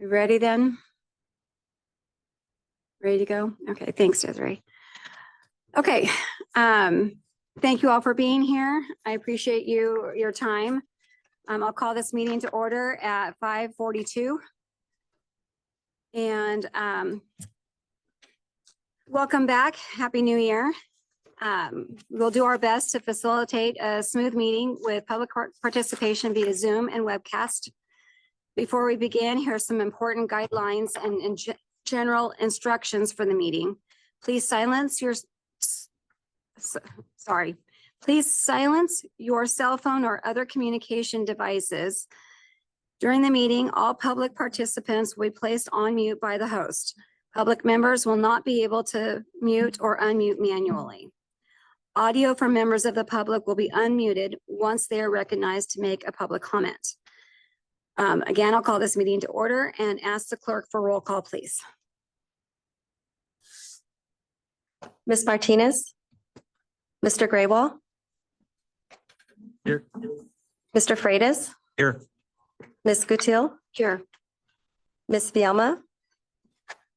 You ready then? Ready to go? Okay, thanks, Desiree. Okay, thank you all for being here. I appreciate your time. I'll call this meeting to order at 5:42. And welcome back. Happy New Year. We'll do our best to facilitate a smooth meeting with public participation via Zoom and webcast. Before we begin, here are some important guidelines and general instructions for the meeting. Please silence your cell phone or other communication devices. During the meeting, all public participants will be placed on mute by the host. Public members will not be able to mute or unmute manually. Audio from members of the public will be unmuted once they are recognized to make a public comment. Again, I'll call this meeting to order and ask the clerk for roll call, please. Ms. Martinez, Mr. Graywall. Here. Mr. Freitas. Here. Ms. Gutierrez. Here. Ms. Vielma.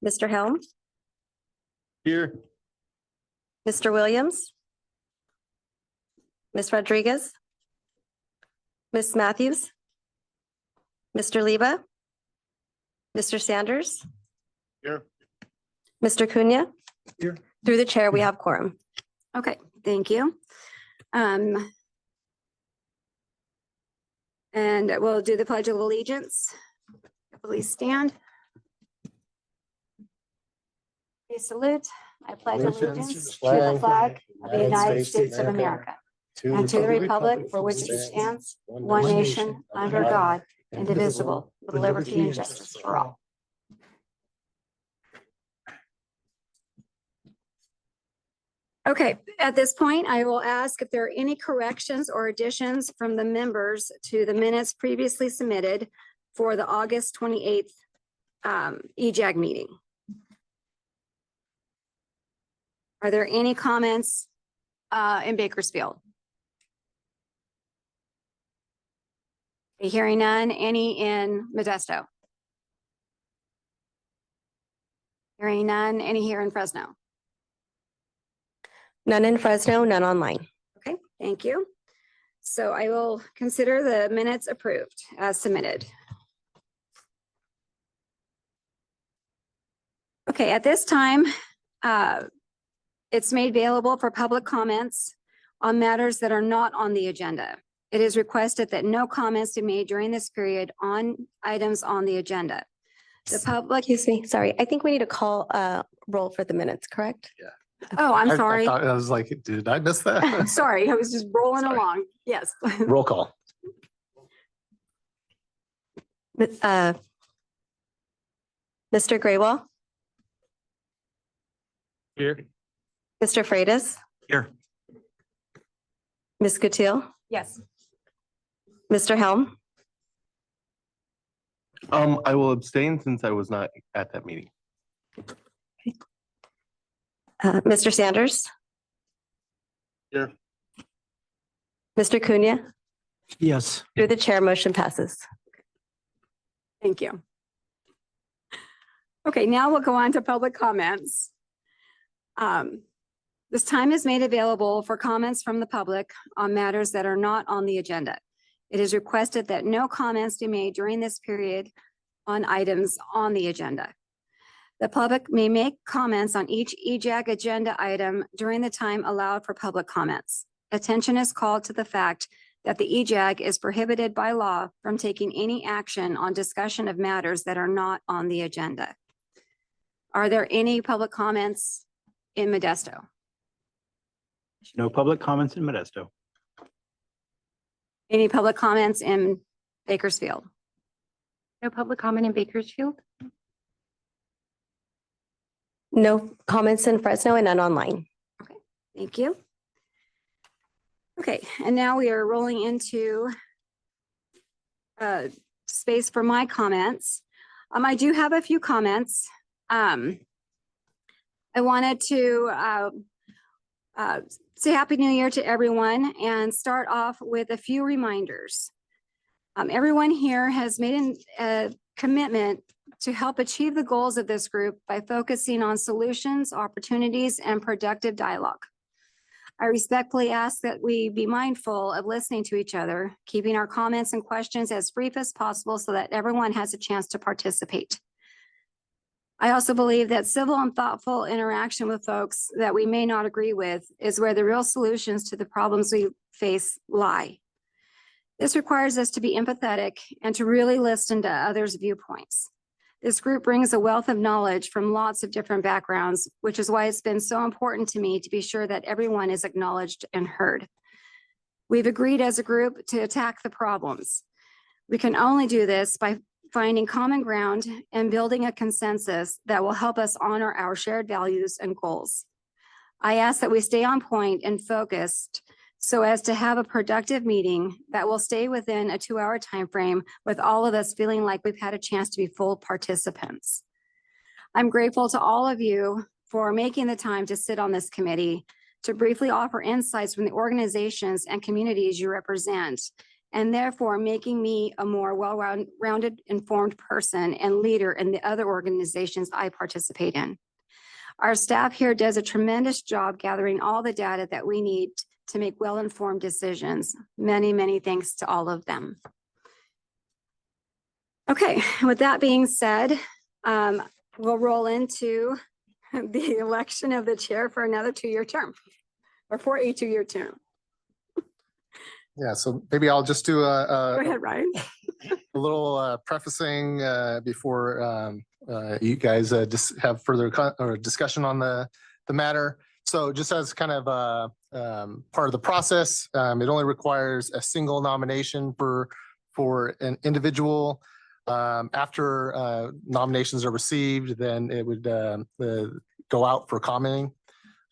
Mr. Helm. Here. Mr. Williams. Ms. Rodriguez. Ms. Matthews. Mr. Leva. Mr. Sanders. Here. Mr. Cunha. Here. Through the chair, we have quorum. Okay, thank you. And we'll do the Pledge of Allegiance. Please stand. Please salute. I pledge allegiance to the flag of the United States of America and to the republic for which it stands, one nation, under God, indivisible, with liberty and justice for all. Okay, at this point, I will ask if there are any corrections or additions from the members to the minutes previously submitted for the August 28th EJAG meeting. Are there any comments in Bakersfield? Hearing none. Any in Modesto? Hearing none. Any here in Fresno? None in Fresno, none online. Okay, thank you. So I will consider the minutes approved as submitted. Okay, at this time, it's made available for public comments on matters that are not on the agenda. It is requested that no comments be made during this period on items on the agenda. The public. Excuse me, sorry. I think we need to call roll for the minutes, correct? Yeah. Oh, I'm sorry. I was like, did I miss that? Sorry, I was just rolling Sorry. along. Yes. Roll call. Mr. Graywall. Here. Mr. Freitas. Here. Ms. Gutierrez. Yes. Mr. Helm. I will abstain since I was not at that meeting. Mr. Sanders. Here. Mr. Cunha. Yes. Through the chair, motion passes. Thank you. Okay, now we'll go on to public comments. This time is made available for comments from the public on matters that are not on the agenda. It is requested that no comments be made during this period on items on the agenda. The public may make comments on each EJAG agenda item during the time allowed for public comments. Attention is called to the fact that the EJAG is prohibited by law from taking any action on discussion of matters that are not on the agenda. Are there any public comments in Modesto? No public comments in Modesto. Any public comments in Bakersfield? No public comment in Bakersfield? No comments in Fresno and none online. Okay, thank you. Okay, and now we are rolling into space for my comments. I do have a few comments. I wanted to say Happy New Year to everyone and start off with a few reminders. Everyone here has made a commitment to help achieve the goals of this group by focusing on solutions, opportunities, and productive dialogue. I respectfully ask that we be mindful of listening to each other, keeping our comments and questions as brief as possible so that everyone has a chance to participate. I also believe that civil and thoughtful interaction with folks that we may not agree with is where the real solutions to the problems we face lie. This requires us to be empathetic and to really listen to others' viewpoints. This group brings a wealth of knowledge from lots of different backgrounds, which is why it's been so important to me to be sure that everyone is acknowledged and heard. We've agreed as a group to attack the problems. We can only do this by finding common ground and building a consensus that will help us honor our shared values and goals. I ask that we stay on point and focused so as to have a productive meeting that will stay within a 2-hour timeframe with all of us feeling like we've had a chance to be full participants. I'm grateful to all of you for making the time to sit on this committee to briefly offer insights from the organizations and communities you represent, and therefore making me a more well-rounded, informed person and leader in the other organizations I participate in. Our staff here does a tremendous job gathering all the data that we need to make well-informed decisions. Many, many thanks to all of them. Okay, with that being said, we'll roll into the election of the chair for another 2-year term, or for a 2-year term. Yeah, so maybe I'll just do Go a ahead, Ryan. little prefacing before you guys just have further discussion on the matter. So just as kind of part of the process, it only requires a single nomination for an individual. After nominations are received, then it would go out for commenting.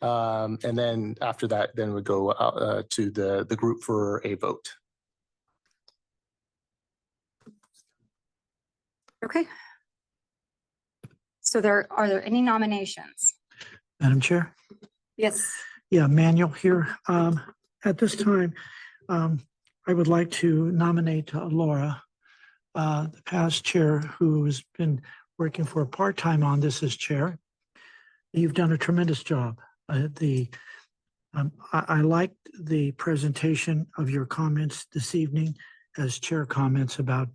And then after that, then we go out to the group for a vote. Okay. So are there any nominations? Madam Chair? Yes. Yeah, Manuel here. At this time, I would like to nominate Laura, the past chair who has been working for part-time on this as chair. You've done a tremendous job. I liked the presentation of your comments this evening as chair comments about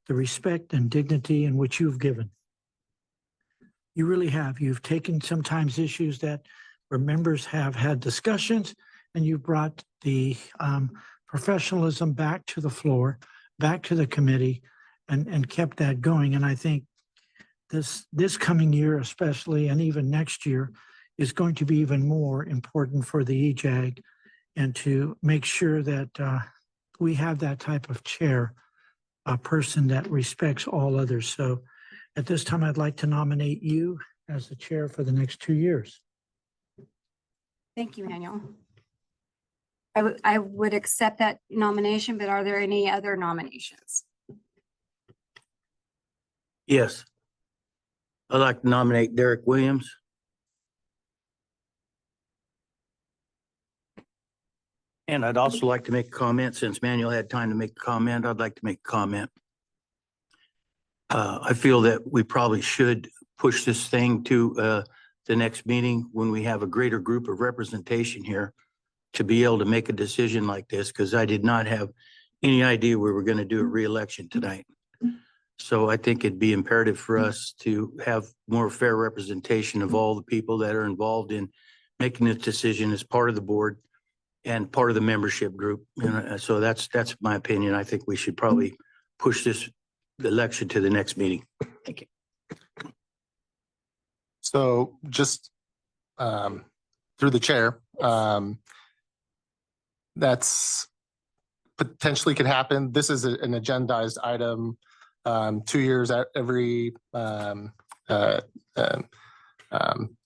the respect and dignity in which you've given. You really have. You've taken sometimes issues that where members have had discussions, and you brought the professionalism back to the floor, back to the committee, and kept that going. And I think this coming year especially, and even next year, is going to be even more important for the EJAG, and to make sure that we have that type of chair, a person that respects all others. So at this time, I'd like to nominate you as the chair for the next 2 years. Thank you, Manuel. I would accept that nomination, but are there any other nominations? Yes. I'd like to nominate Derek Williams. And I'd also like to make a comment, since Manuel had time to make a comment, I'd like to make a comment. I feel that we probably should push this thing to the next meeting when we have a greater group of representation here to be able to make a decision like this, because I did not have any idea we were going to do a re-election tonight. So I think it'd be imperative for us to have more fair representation of all the people that are involved in making this decision as part of the board and part of the membership group. And so that's my opinion. I think we should probably push this election to the next meeting. Thank you. So just through the chair, that's potentially could happen. This is an agendized item. 2 years at every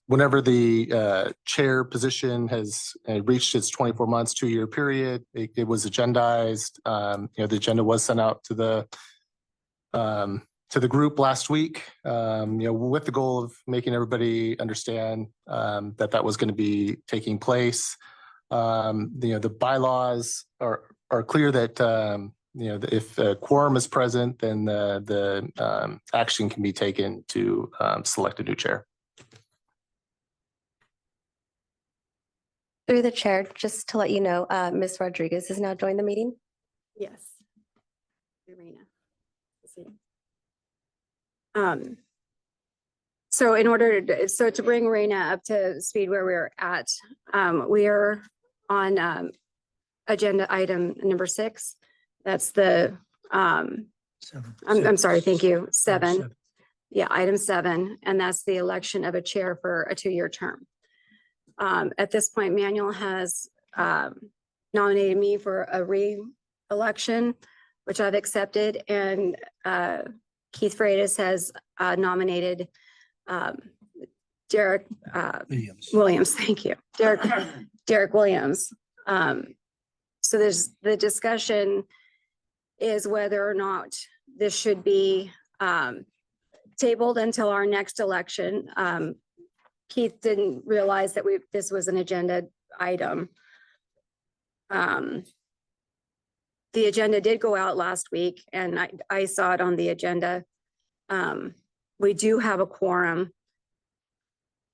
whenever the chair position has reached its 24 months, 2-year period, it was agendized. The agenda was sent out to the group last week, with the goal of making everybody understand that was going to be taking place. The bylaws are clear that if a quorum is present, then the action can be taken to select a new chair. Through the chair, just to let you know, Ms. Rodriguez has now joined the meeting. Yes. Irina. So in order to bring Raina up to speed where we're at, we are on agenda item number 6. That's the, I'm sorry, thank you, 7. Yeah, item 7, and that's the election of a chair for a 2-year term. At this point, Manuel has nominated me for a re-election, which I've accepted, and Keith Freitas has nominated Derek Williams, thank you. Derek Williams. So there's the discussion is whether or not this should be tabled until our next election. Keith didn't realize that this was an agenda item. The agenda did go out last week and I saw it on the agenda. We do have a quorum.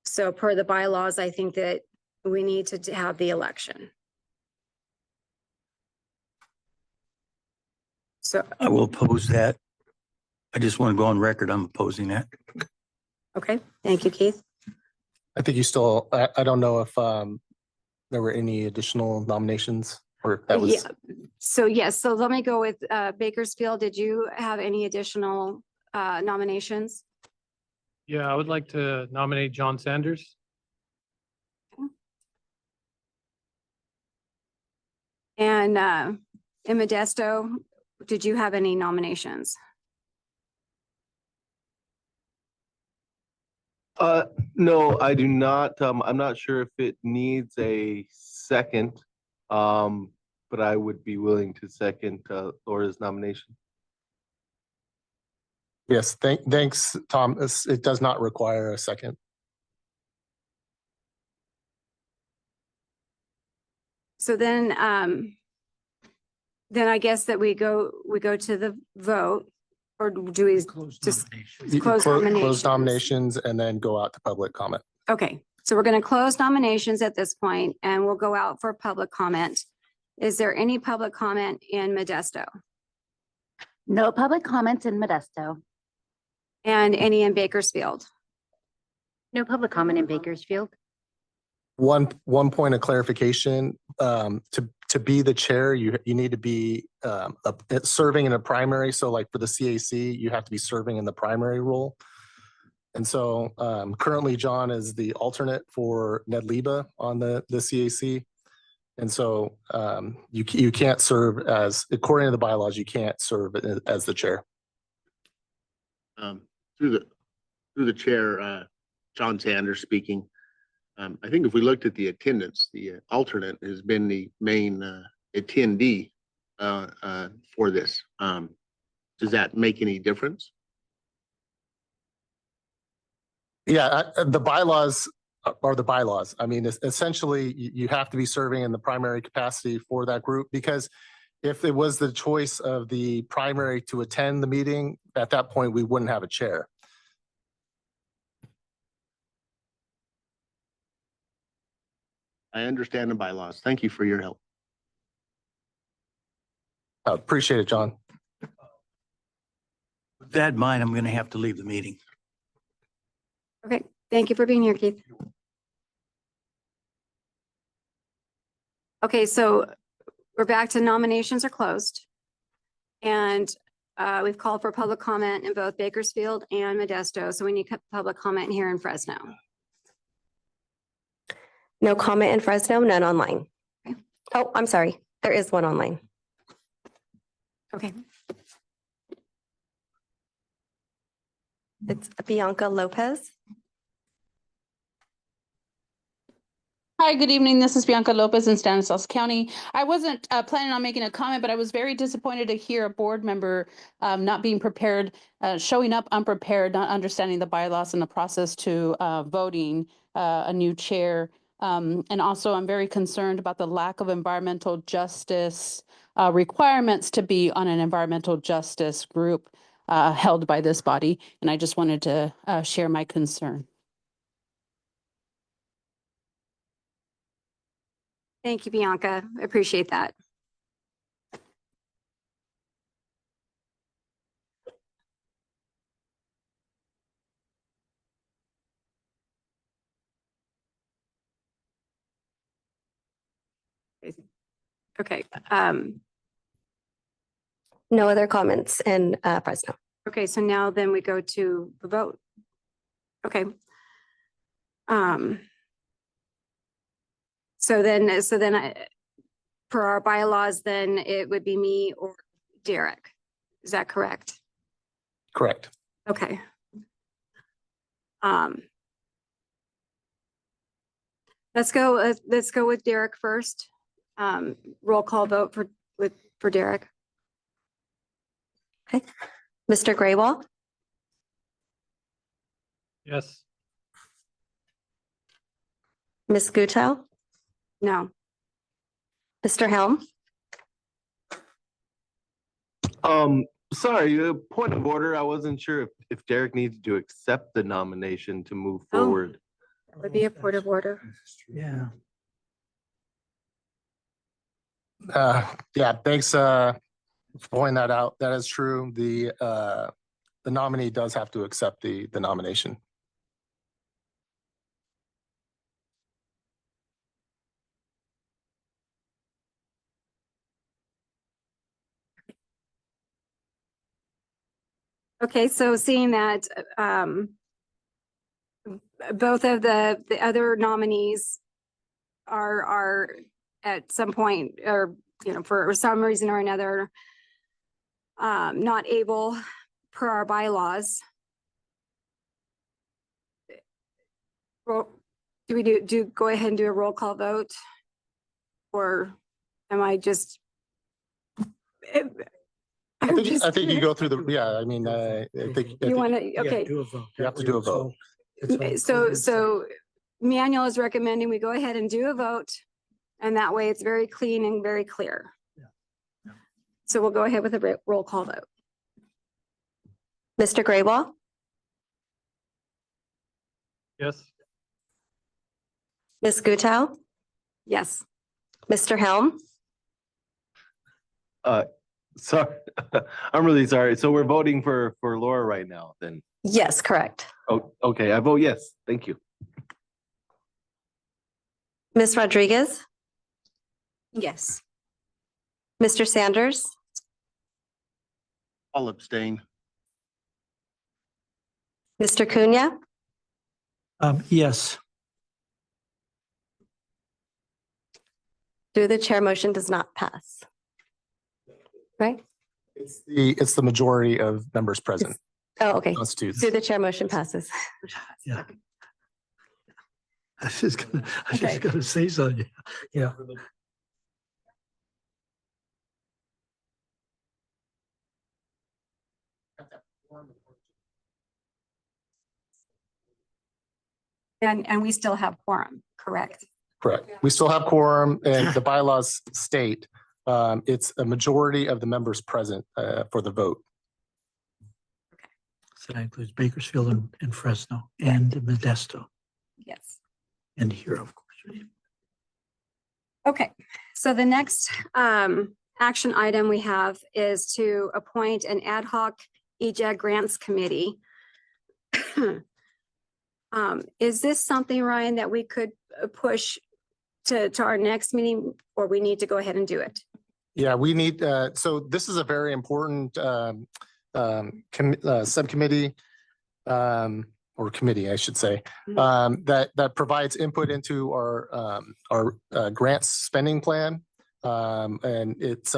So per the bylaws, I think that we need to have the election. So, I will oppose that. I just want to go on record. I'm opposing that. okay, thank you, Keith. I think you still, I don't know if there were any additional nominations or if that was. Yeah. So yes, so let me go with Bakersfield. Did you have any additional nominations? Yeah, I would like to nominate John Sanders. And in Modesto, did you have any nominations? No, I do not. I'm not sure if it needs a second. But I would be willing to second Laura's nomination. Yes, thanks, Tom. It does not require a second. So then I guess that we go to the vote, or do we just You close close nominations? nominations and then go out to public comment. Okay, so we're going to close nominations at this point and we'll go out for public comment. Is there any public comment in Modesto No public comments in Modesto. and any in Bakersfield? No public comment in Bakersfield. One point of clarification, to be the chair, you need to be serving in a primary. So like for the CAC, you have to be serving in the primary role. And so currently John is the alternate for Ned Liba on the CAC. And so you can't serve as, according to the bylaws, you can't serve as the chair. Through the chair, John Sanders speaking. I think if we looked at the attendance, the alternate has been the main attendee for this. Does that make any difference? Yeah, the bylaws are the bylaws. I mean, essentially, you have to be serving in the primary capacity for that group, because if it was the choice of the primary to attend the meeting, at that point, we wouldn't have a chair. I understand the bylaws. Thank you for your help. I appreciate it, John. With that in mind, I'm going to have to leave the meeting. Okay, thank you for being here, Keith. Okay, so we're back to nominations are closed. And we've called for public comment in both Bakersfield and Modesto. So we need public comment here in Fresno. No comment in Fresno, none online. Okay. Oh, I'm sorry. There is one online. Okay, It's Bianca Lopez. Hi, good evening. This is Bianca Lopez in Stanislaus County. I wasn't planning on making a comment, but I was very disappointed to hear a board member not being prepared, showing up unprepared, not understanding the bylaws and the process to voting a new chair. And also, I'm very concerned about the lack of environmental justice requirements to be on an environmental justice group held by this body. And I just wanted to share my concern. Thank you, Bianca. I appreciate that. Okay, No other comments in Fresno. okay, so now then we go to the vote. Okay. So then per our bylaws, then it would be me or Derek. Is that correct? Correct. Okay. Let's go with Derek first. Roll call vote for Derek. Mr. Graywall, Yes. Ms. Gutau, No. Mr. Helm, Sorry, point of order. I wasn't sure if Derek needed to accept the nomination to move Oh. forward. Would be a point of order. Yeah. Yeah, thanks for pointing that out. That is true. The nominee does have to accept the nomination. Okay, so seeing that both of the other nominees are at some point, or for some reason or another not able per our bylaws. Well, do we go ahead and do a roll call vote? Or am I just? I think you go through the, yeah, I mean, I think. You want to, Yeah, okay. do a vote. You have to do a vote. So Manuel is recommending we go ahead and do a vote, and that way it's very clean and very clear. Yeah. So we'll go ahead with a roll call vote. Mr. Graywall, Yes. Ms. Gutau, Yes. Mr. Helm, Sorry, I'm really sorry. So we're voting for Laura right now then. yes, correct. Oh, okay, I vote yes. Thank you. Ms. Rodriguez, Yes. Mr. Sanders, I'll abstain. Mr. Cunha, Yes. through the chair, motion does not pass. Right? It's the majority of members present Oh, okay. constitutes. Through the chair, motion passes. Yeah. I was just Okay. gonna say something. Yeah. And we still have quorum, correct? Correct. We still have quorum and the bylaws state it's a majority of the members present for the vote. So that includes Bakersfield and Fresno and Modesto Yes. and here, of course. Okay, so the next action item we have is to appoint an ad hoc EJAG grants committee. Is this something, Ryan, that we could push to our next meeting, or we need to go ahead and do it? Yeah, we need, so this is a very important subcommittee or committee, I should say, that provides input into our grants spending plan. And it's,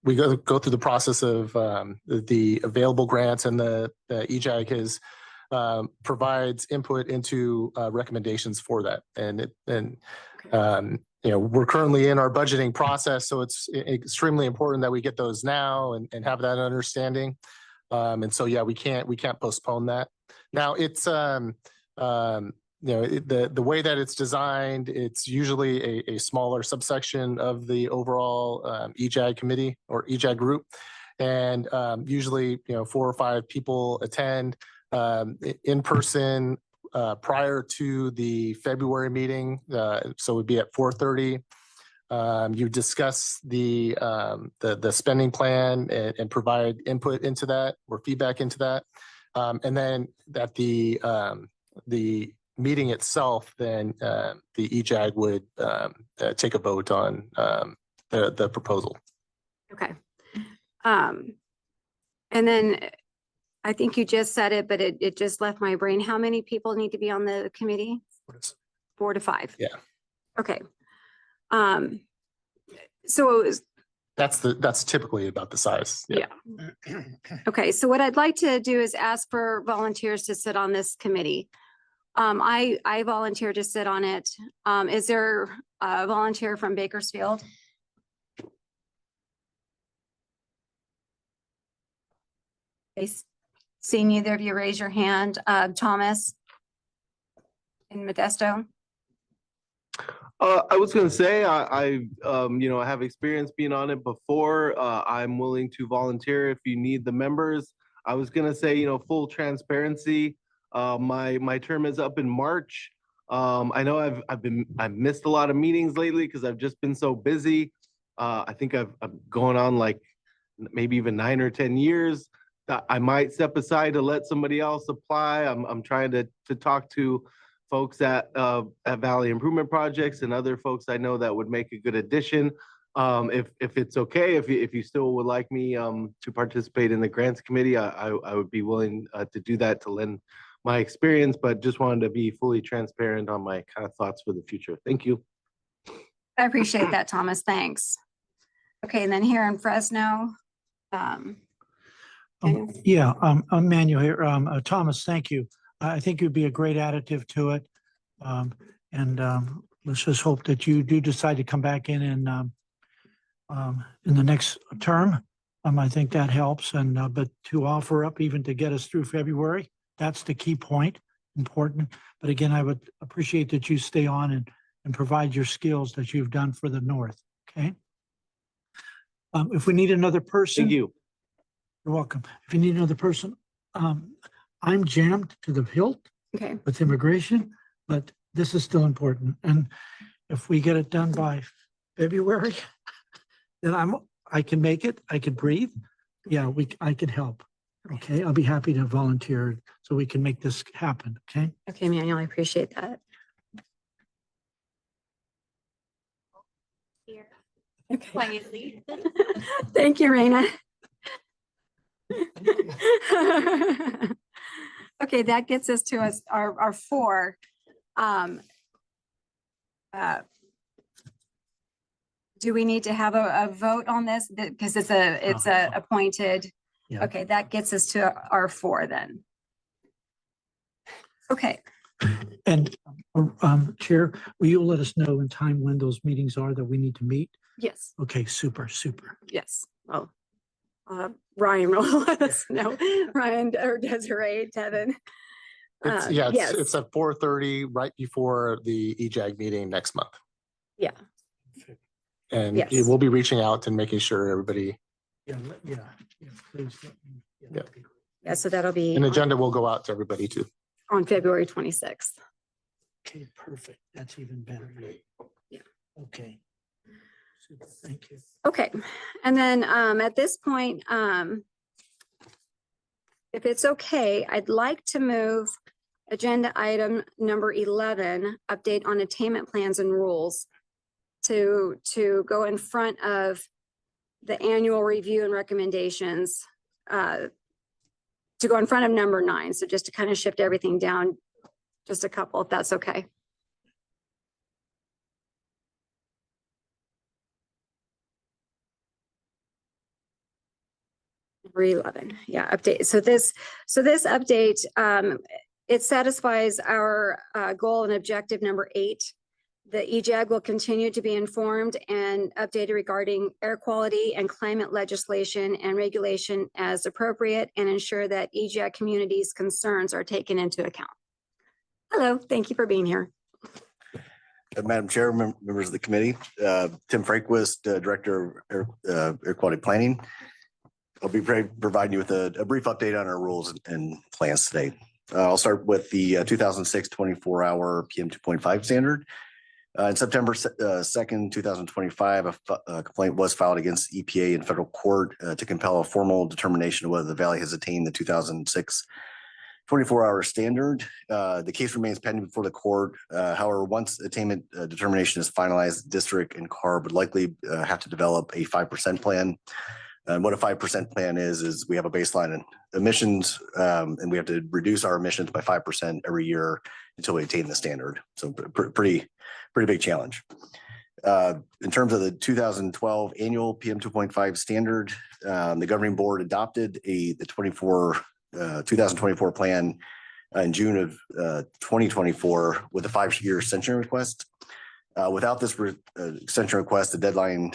we go through the process of the available grants, and the EJAG has provides input into recommendations for that. We're currently in our budgeting process, so it's extremely important that we get those now and have that understanding. And so, yeah, we can't postpone that. Now it's the way that it's designed, it's usually a smaller subsection of the overall EJAG committee or EJAG group. And usually, 4 or 5 people attend in person prior to the February meeting. So it would be at 4:30. You discuss the spending plan and provide input into that or feedback into that. And then at the meeting itself, then the EJAG would take a vote on the proposal. Okay. And then I think you just said it, but it just left my brain. How many people need to be on the committee? 4 to 5. Yeah. Okay. So it was, That's typically about the size. yeah. Okay, so what I'd like to do is ask for volunteers to sit on this committee. I volunteer to sit on it. Is there a volunteer from Bakersfield? Okay, seeing neither of you raise your hand. Thomas in Modesto? I was gonna say, I have experience being on it before. I'm willing to volunteer if you need the members. I was gonna say, full transparency. My term is up in March. I know I've missed a lot of meetings lately because I've just been so busy. I think I'm going on like maybe even 9 or 10 years. I might step aside to let somebody else apply. I'm trying to talk to folks at Valley Improvement Projects and other folks I know that would make a good addition. If it's okay, if you still would like me to participate in the grants committee, I would be willing to do that, to lend my experience, but just wanted to be fully transparent on my kind of thoughts for the future. Thank you. I appreciate that, Thomas. Thanks. Okay, and then here in Fresno. Yeah, Manuel here. Thomas, thank you. I think you'd be a great additive to it. Let's just hope that you do decide to come back in the next term. I think that helps. But to offer up even to get us through February, that's the key point, important. But again, I would appreciate that you stay on and provide your skills that you've done for the North, okay? If we need another person. Thank you. You're welcome. If you need another person, I'm jammed to the hilt Okay. with immigration, but this is still important. And if we get it done by February, then I can make it. I can breathe. Yeah, I can help. Okay, I'll be happy to volunteer so we can make this happen. Okay. Okay, Manuel, I appreciate that. Here, Okay. quietly. Thank you, Raina. Okay, that gets us to our 4. Do we need to have a vote on this? Because it's a appointed. Yeah. Okay, that gets us to our 4 then. Okay, And Chair, will you let us know in time when those meetings are that we need to meet? yes, Okay, super. yes. Oh, Ryan will let us know. Ryan or Desiree, Devin. Yes. It's at 4:30 right before the EJAG meeting next month. Yeah. And Yes. we'll be reaching out and making sure everybody, Yeah, please. Let me- Yeah. that'd be great. Yeah, so that'll be an agenda will go out to everybody too. on February 26th. Okay, perfect. That's even better. Yeah. Okay. Super, thank you. Okay, and then at this point, if it's okay, I'd like to move agenda item number 11, update on attainment plans and rules, to go in front of the annual review and recommendations, to go in front of number 9. So just to kind of shift everything down just a couple, if that's okay. Number 11, yeah, update. So this update, it satisfies our goal and objective number 8. The EJAG will continue to be informed and updated regarding air quality and climate legislation and regulation as appropriate, and ensure that EJAG communities' concerns are taken into account. Hello, thank you for being here. Madam Chair, members of the committee, Tim Franquist, Director of Air Quality Planning. I'll be providing you with a brief update on our rules and plans today. I'll start with the 2006 24-hour PM 2.5 standard. On September 2nd, 2025, a complaint was filed against EPA in federal court to compel a formal determination of whether the Valley has attained the 2006 24-hour standard. The case remains pending before the court. However, once attainment determination is finalized, the district and CARB would likely have to develop a 5% plan. And what a 5% plan is we have a baseline in emissions, and we have to reduce our emissions by 5% every year until we attain the standard. So pretty big challenge. In terms of the 2012 annual PM 2.5 standard, the governing board adopted the 2024 plan in June of 2024 with a 5-year extension request. Without this extension request, the deadline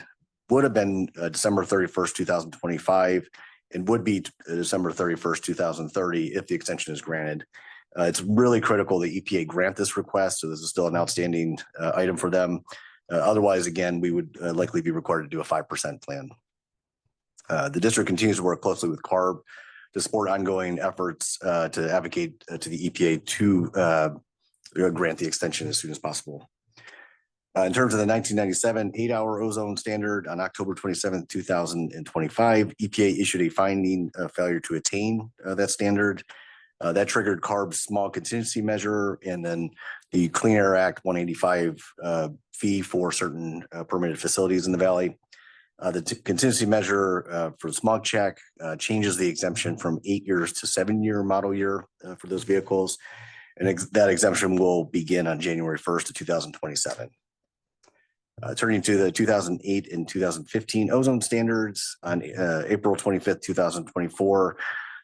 would have been December 31st, 2025, and would be December 31st, 2030 if the extension is granted. It's really critical the EPA grant this request, so this is still an outstanding item for them. Otherwise, again, we would likely be required to do a 5% plan. The district continues to work closely with CARB to support ongoing efforts to advocate to the EPA to grant the extension as soon as possible. In terms of the 1997 8-hour ozone standard, on October 27th, 2025, EPA issued a finding of failure to attain that standard. That triggered CARB's small contingency measure and then the Clean Air Act 185 fee for certain permitted facilities in the Valley. The contingency measure for the smog check changes the exemption from 8 years to 7-year model year for those vehicles. And that exemption will begin on January 1st of 2027. Turning to the 2008 and 2015 ozone standards, on April 25th, 2024,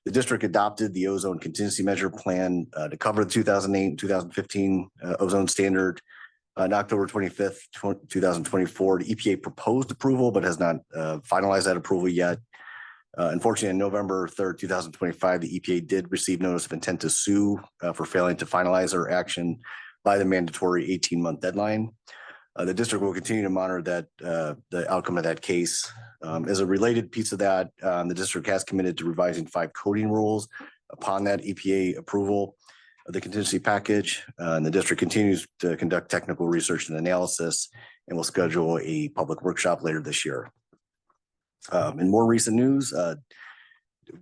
the district adopted the ozone contingency measure plan to cover the 2008 and 2015 ozone standard. On October 25th, 2024, the EPA proposed approval, but has not finalized that approval yet. Unfortunately, on November 3rd, 2025, the EPA did receive notice of intent to sue for failing to finalize their action by the mandatory 18-month deadline. The district will continue to monitor that the outcome of that case. As a related piece of that, the district has committed to revising 5 coding rules upon that EPA approval of the contingency package. And the district continues to conduct technical research and analysis and will schedule a public workshop later this year. In more recent news,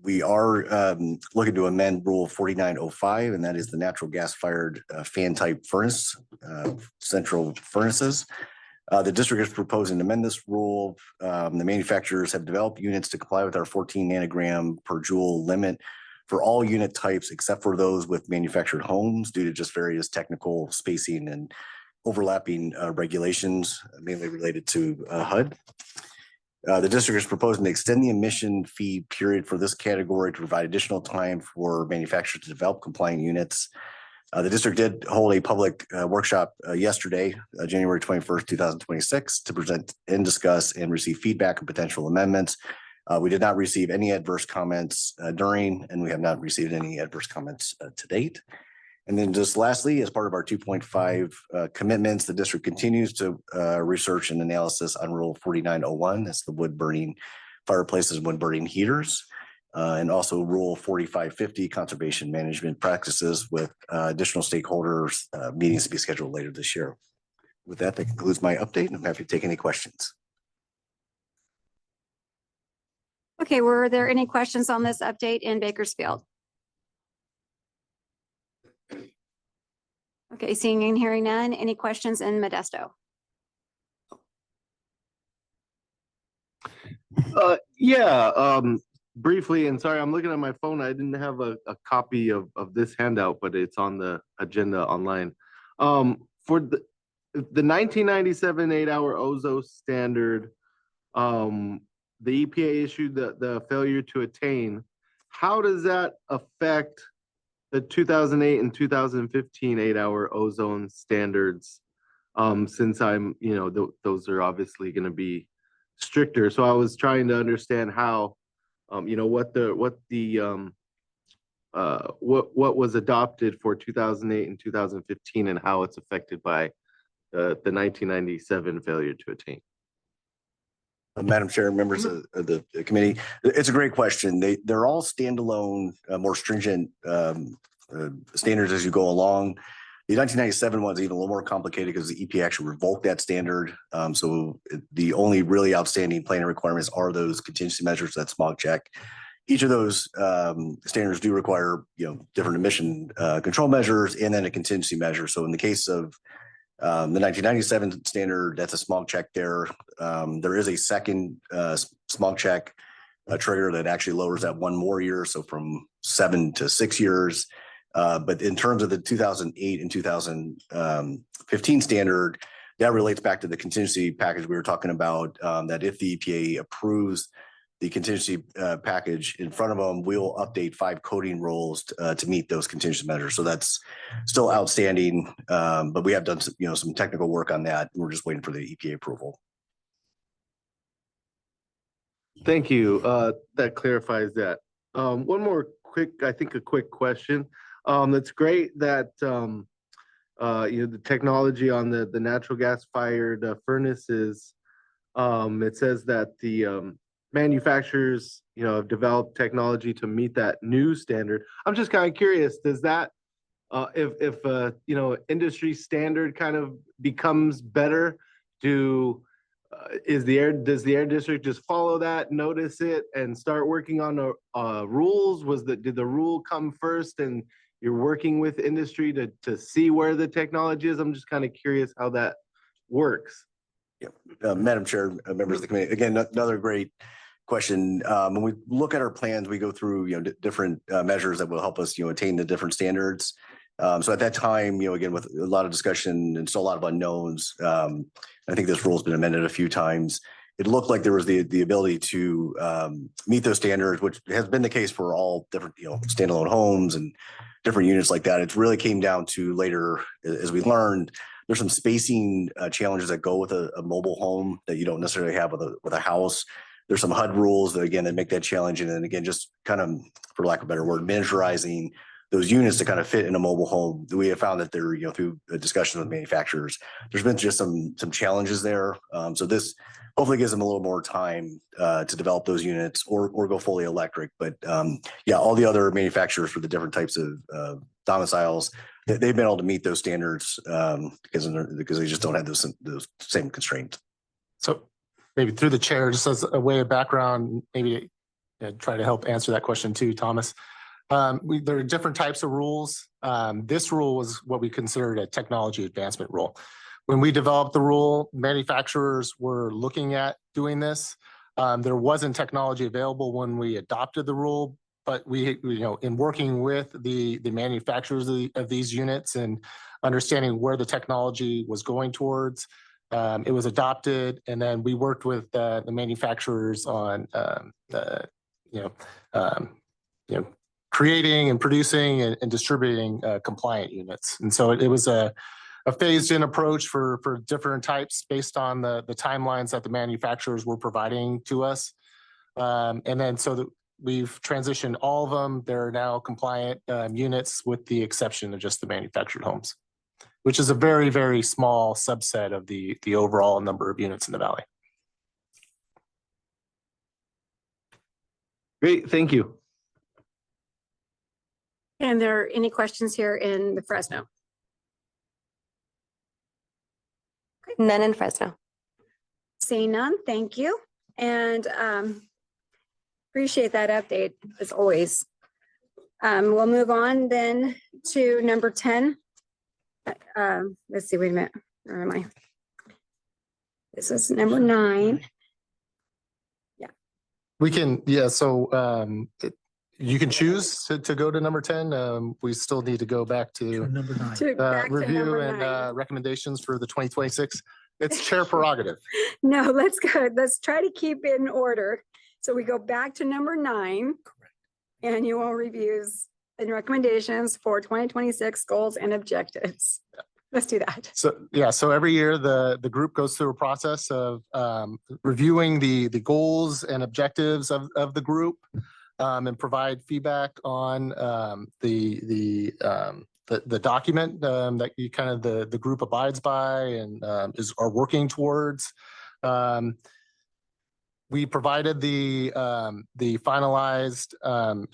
we are looking to amend Rule 4905, and that is the natural gas fired fan type furnace, central furnaces. The district is proposing to amend this rule. The manufacturers have developed units to comply with our 14 nanogram per joule limit for all unit types except for those with manufactured homes due to just various technical spacing and overlapping regulations, mainly related to HUD. The district is proposing to extend the emission fee period for this category to provide additional time for manufacturers to develop compliant units. The district did hold a public workshop yesterday, January 21st, 2026, to present and discuss and receive feedback and potential amendments. We did not receive any adverse comments during, and we have not received any adverse comments to date. And then just lastly, as part of our 2.5 commitments, the district continues to research and analysis on Rule 4901. That's the wood burning fireplaces, wood burning heaters, and also Rule 4550 conservation management practices with additional stakeholders meetings to be scheduled later this year. With that, that concludes my update, and I'm happy to take any questions. Okay, were there any questions on this update in Bakersfield? Okay, seeing and hearing none. Any questions in Modesto? Briefly, and sorry, I'm looking at my phone. I didn't have a copy of this handout, but it's on the agenda online. For the 1997 8-hour ozone standard, the EPA issued the failure to attain. How does that affect the 2008 and 2015 8-hour ozone standards? Since those are obviously going to be stricter. So I was trying to understand how, what the what was adopted for 2008 and 2015 and how it's affected by the 1997 failure to attain. Madam Chair, members of the committee, it's a great question. They're all standalone, more stringent standards as you go along. The 1997 one's even a little more complicated because the EPA actually revoked that standard. So the only really outstanding planning requirements are those contingency measures, that smog check. Each of those standards do require, different emission control measures and then a contingency measure. So in the case of the 1997 standard, that's a smog check there. There is a second smog check trigger that actually lowers that one more year. So from 7 to 6 years. But in terms of the 2008 and 2015 standard, that relates back to the contingency package we were talking about, that if the EPA approves the contingency package in front of them, we'll update 5 coding rules to meet those contingency measures. So that's still outstanding, but we have done some technical work on that. We're just waiting for the EPA approval. Thank you. That clarifies that. One more quick question. That's great that the technology on the natural gas fired furnaces. It says that the manufacturers, have developed technology to meet that new standard. I'm just kind of curious, does that, if industry standard kind of becomes better, does the air district just follow that, notice it, and start working on the rules? Did the rule come first and you're working with industry to see where the technology is? I'm just kind of curious how that works. Yeah, Madam Chair, members of the committee, again, another great question. When we look at our plans, we go through different measures that will help us attain the different standards. So at that time, again, with a lot of discussion and still a lot of unknowns, I think this rule has been amended a few times. It looked like there was the ability to meet those standards, which has been the case for all different standalone homes and different units like that. It really came down to later, as we learned, there's some spacing challenges that go with a mobile home that you don't necessarily have with a house. There's some HUD rules that, again, that make that challenging. And again, just kind of, for lack of a better word, miniaturizing those units to kind of fit in a mobile home. We have found that there, through discussions with manufacturers, there's been just some challenges there. So this hopefully gives them a little more time to develop those units or go fully electric. But yeah, all the other manufacturers for the different types of domiciles, they've been able to meet those standards because they just don't have those same constraints. So maybe through the chair, just as a way of background, maybe try to help answer that question too, Thomas. There are different types of rules. This rule was what we considered a technology advancement rule. When we developed the rule, manufacturers were looking at doing this. There wasn't technology available when we adopted the rule, but we, in working with the manufacturers of these units and understanding where the technology was going towards, it was adopted, and then we worked with the manufacturers on creating and producing and distributing compliant units. And so it was a phased-in approach for different types based on the timelines that the manufacturers were providing to us. And then we've transitioned all of them. They're now compliant units with the exception of just the manufactured homes, which is a very, very small subset of the overall number of units in the valley. Great, thank you. And there are any questions here in the Fresno? None in Fresno. Seeing none, thank you. And appreciate that update as always. We'll move on then to number 10. Let's see, wait a minute. Where am I? This is number 9. Yeah. We can, so you can choose to go to number 10. We still need to go back to Number 9. Back to review number and 9. recommendations for the 2026. It's chair prerogative. No, let's go. Let's try to keep it in order. So we go back to number 9. Correct. Annual reviews and recommendations for 2026 goals and objectives. Let's do that. So yeah, so every year the group goes through a process of reviewing the goals and objectives of the group. and provide feedback on the document that you kind of the group abides by and are working towards. We provided the finalized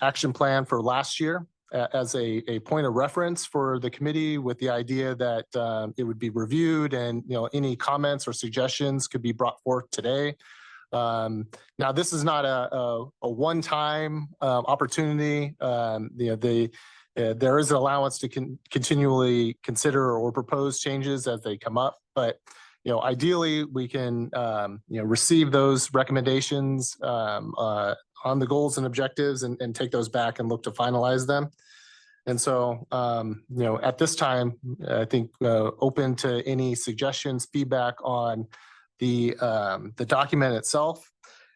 action plan for last year as a point of reference for the committee, with the idea that it would be reviewed and, any comments or suggestions could be brought forth today. Now, this is not a one-time opportunity. There is an allowance to continually consider or propose changes as they come up, but ideally we can receive those recommendations on the goals and objectives and take those back and look to finalize them. And so, at this time, I think open to any suggestions, feedback on the document itself.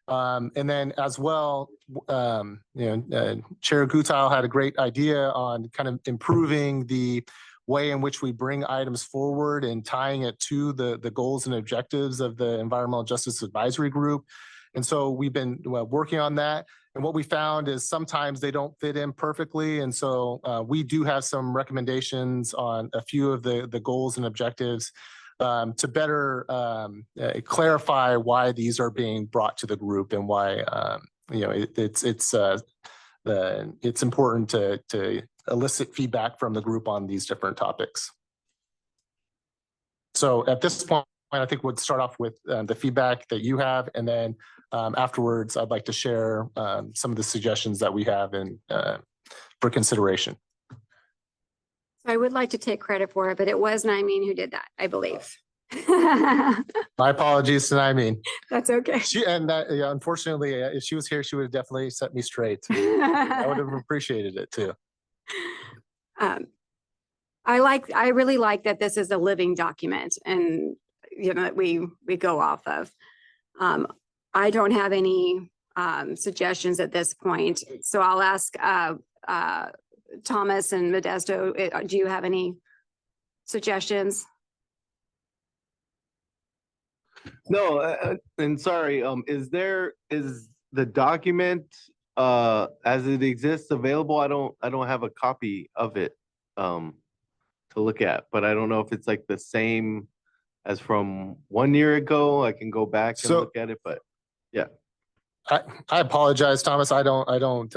And then as well, Chair Gutile had a great idea on kind of improving the way in which we bring items forward and tying it to the goals and objectives of the Environmental Justice Advisory Group. And so we've been working on that. And what we found is sometimes they don't fit in perfectly. And so we do have some recommendations on a few of the goals and objectives to better clarify why these are being brought to the group and why it's important to elicit feedback from the group on these different topics. So at this point, I think we'd start off with the feedback that you have, and then afterwards, I'd like to share some of the suggestions that we have for consideration. I would like to take credit for it, but it was Naimeen who did that, I believe. My apologies to Naimeen. That's okay. Unfortunately, if she was here, she would have definitely set me straight. I would have appreciated it too. I really like that this is a living document and, that we go off of. I don't have any suggestions at this point, so I'll ask Thomas and Modesto, do you have any suggestions? No, and sorry, is the document as it exists available? I don't have a copy of it to look at, but I don't know if it's like the same as from 1 year ago. I can go back and look at it, but yeah. I apologize, Thomas. I don't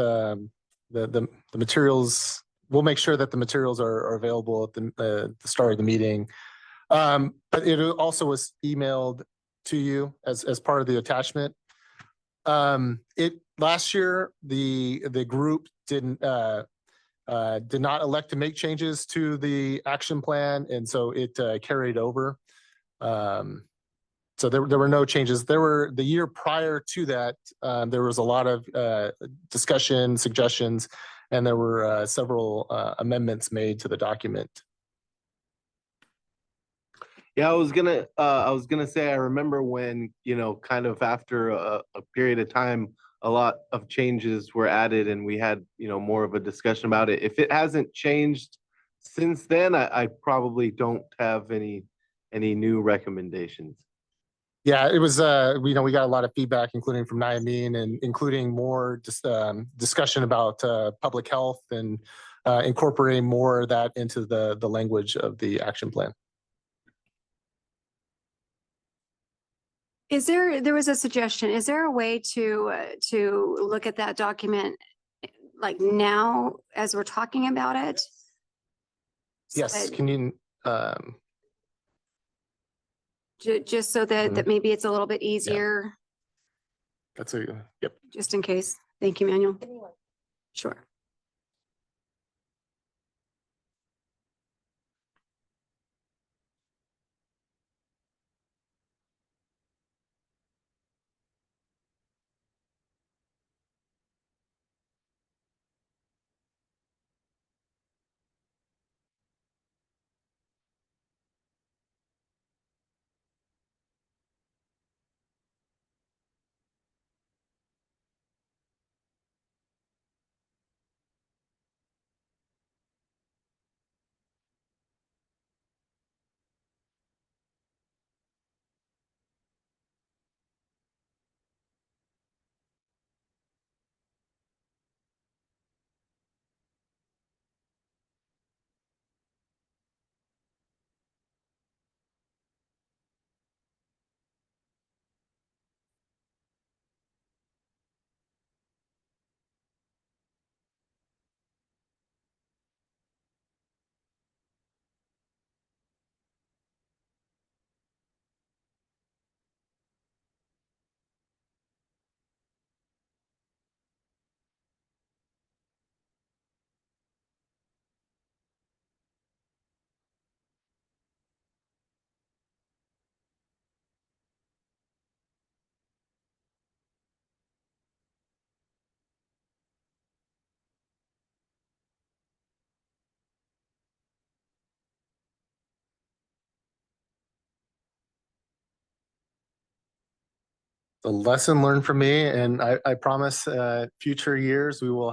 the materials, we'll make sure that the materials are available at the start of the meeting. But it also was emailed to you as part of the attachment. Last year, the group did not elect to make changes to the action plan, and so it carried over. So there were no changes. The year prior to that, there was a lot of discussion, suggestions, and there were several amendments made to the document. Yeah, I was gonna say, I remember when, kind of after a period of time, a lot of changes were added and we had, more of a discussion about it. If it hasn't changed since then, I probably don't have any new recommendations. Yeah, it was, we got a lot of feedback, including from Naimeen, and including more discussion about public health and incorporating more of that into the language of the action plan. There was a suggestion, is there a way to look at that document like now as we're talking about it? Yes, can you, just so that maybe it's a little bit easier, yep. just in case. Thank you, Manuel. Sure. The lesson learned from me, and I promise, future years, we will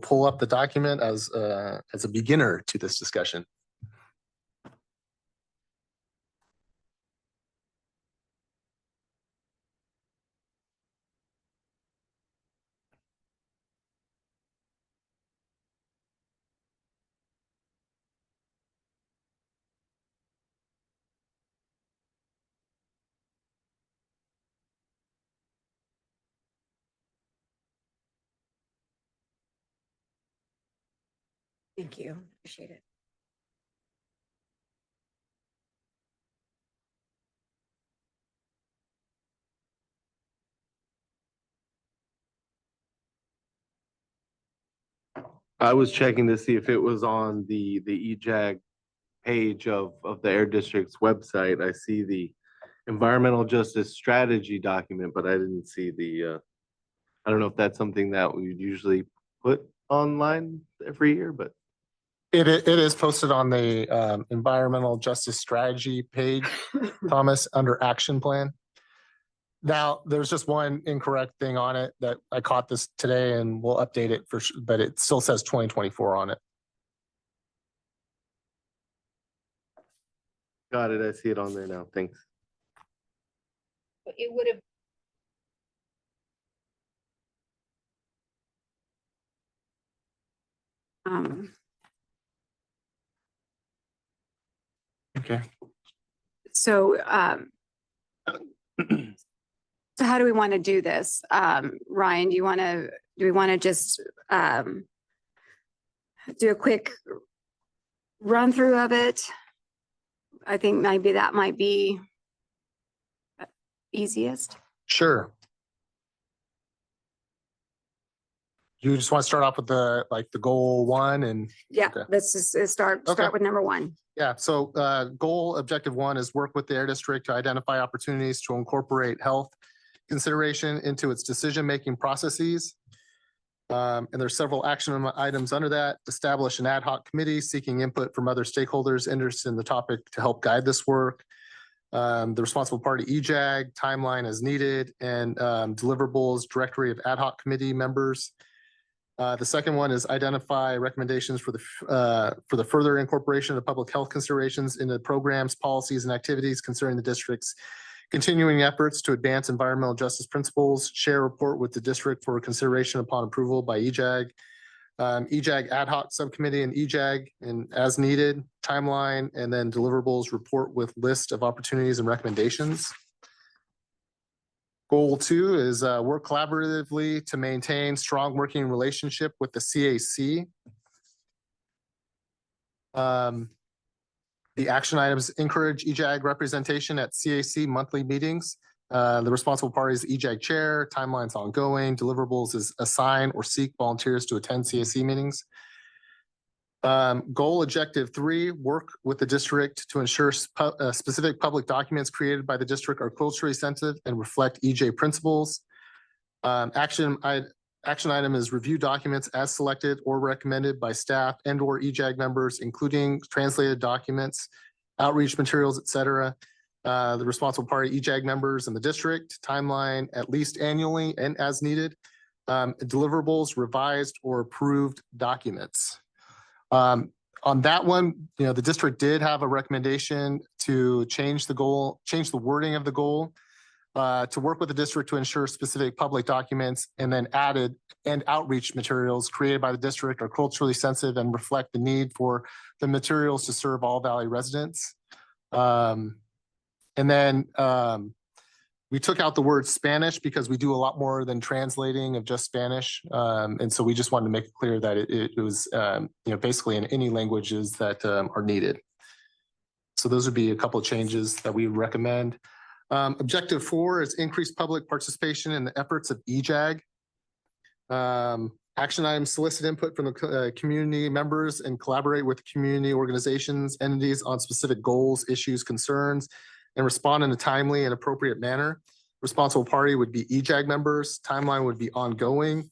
pull up the document as a beginner to this discussion. Thank you. Appreciate it. I was checking to see if it was on the EJAG page of the Air District's website. I see the environmental justice strategy document, but I didn't see I don't know if that's something that we usually put online every year, but It is posted on the environmental justice strategy page, Thomas, under action plan. Now, there's just one incorrect thing on it that I caught this today, and we'll update it but it still says 2024 on it. got it. I see it on there now. Thanks. It would have. Okay. So, so how do we want to do this? Ryan, do we want to just, do a quick run through of it? I think maybe that might be easiest. Sure. You just want to start off with the goal one and Yeah, Okay. let's just start Okay. with number one. yeah, so goal objective one is work with the Air District to identify opportunities to incorporate health consideration into its decision-making processes. And there's several action items under that. Establish an ad hoc committee seeking input from other stakeholders interested in the topic to help guide this work. The responsible party EJAG, timeline as needed, and deliverables, directory of ad hoc committee members. The second one is identify recommendations for the further incorporation of public health considerations into programs, policies, and activities concerning the district's continuing efforts to advance environmental justice principles. Share a report with the district for consideration upon approval by EJAG. EJAG ad hoc subcommittee and EJAG and as needed timeline, and then deliverables report with list of opportunities and recommendations. Goal two is work collaboratively to maintain strong working relationship with the CAC. The action items encourage EJAG representation at CAC monthly meetings. The responsible party is EJAG chair, timelines ongoing, deliverables is assign or seek volunteers to attend CAC meetings. Goal objective three, work with the district to ensure specific public documents created by the district are culturally sensitive and reflect EJ principles. Action item is review documents as selected or recommended by staff and or EJAG members, including translated documents, outreach materials, et cetera. The responsible party EJAG members and the district, timeline at least annually and as needed. Deliverables, revised or approved documents. On that one, the district did have a recommendation to change the wording of the goal to work with the district to ensure specific public documents, and then added and outreach materials created by the district are culturally sensitive and reflect the need for the materials to serve all Valley residents. And then we took out the word Spanish because we do a lot more than translating of just Spanish. And so we just wanted to make it clear that it was, basically in any languages that are needed. So those would be a couple of changes that we recommend. Objective four is increase public participation in the efforts of EJAG. Action items, solicit input from the community members and collaborate with community organizations, entities on specific goals, issues, concerns, and respond in a timely and appropriate manner. Responsible party would be EJAG members. Timeline would be ongoing.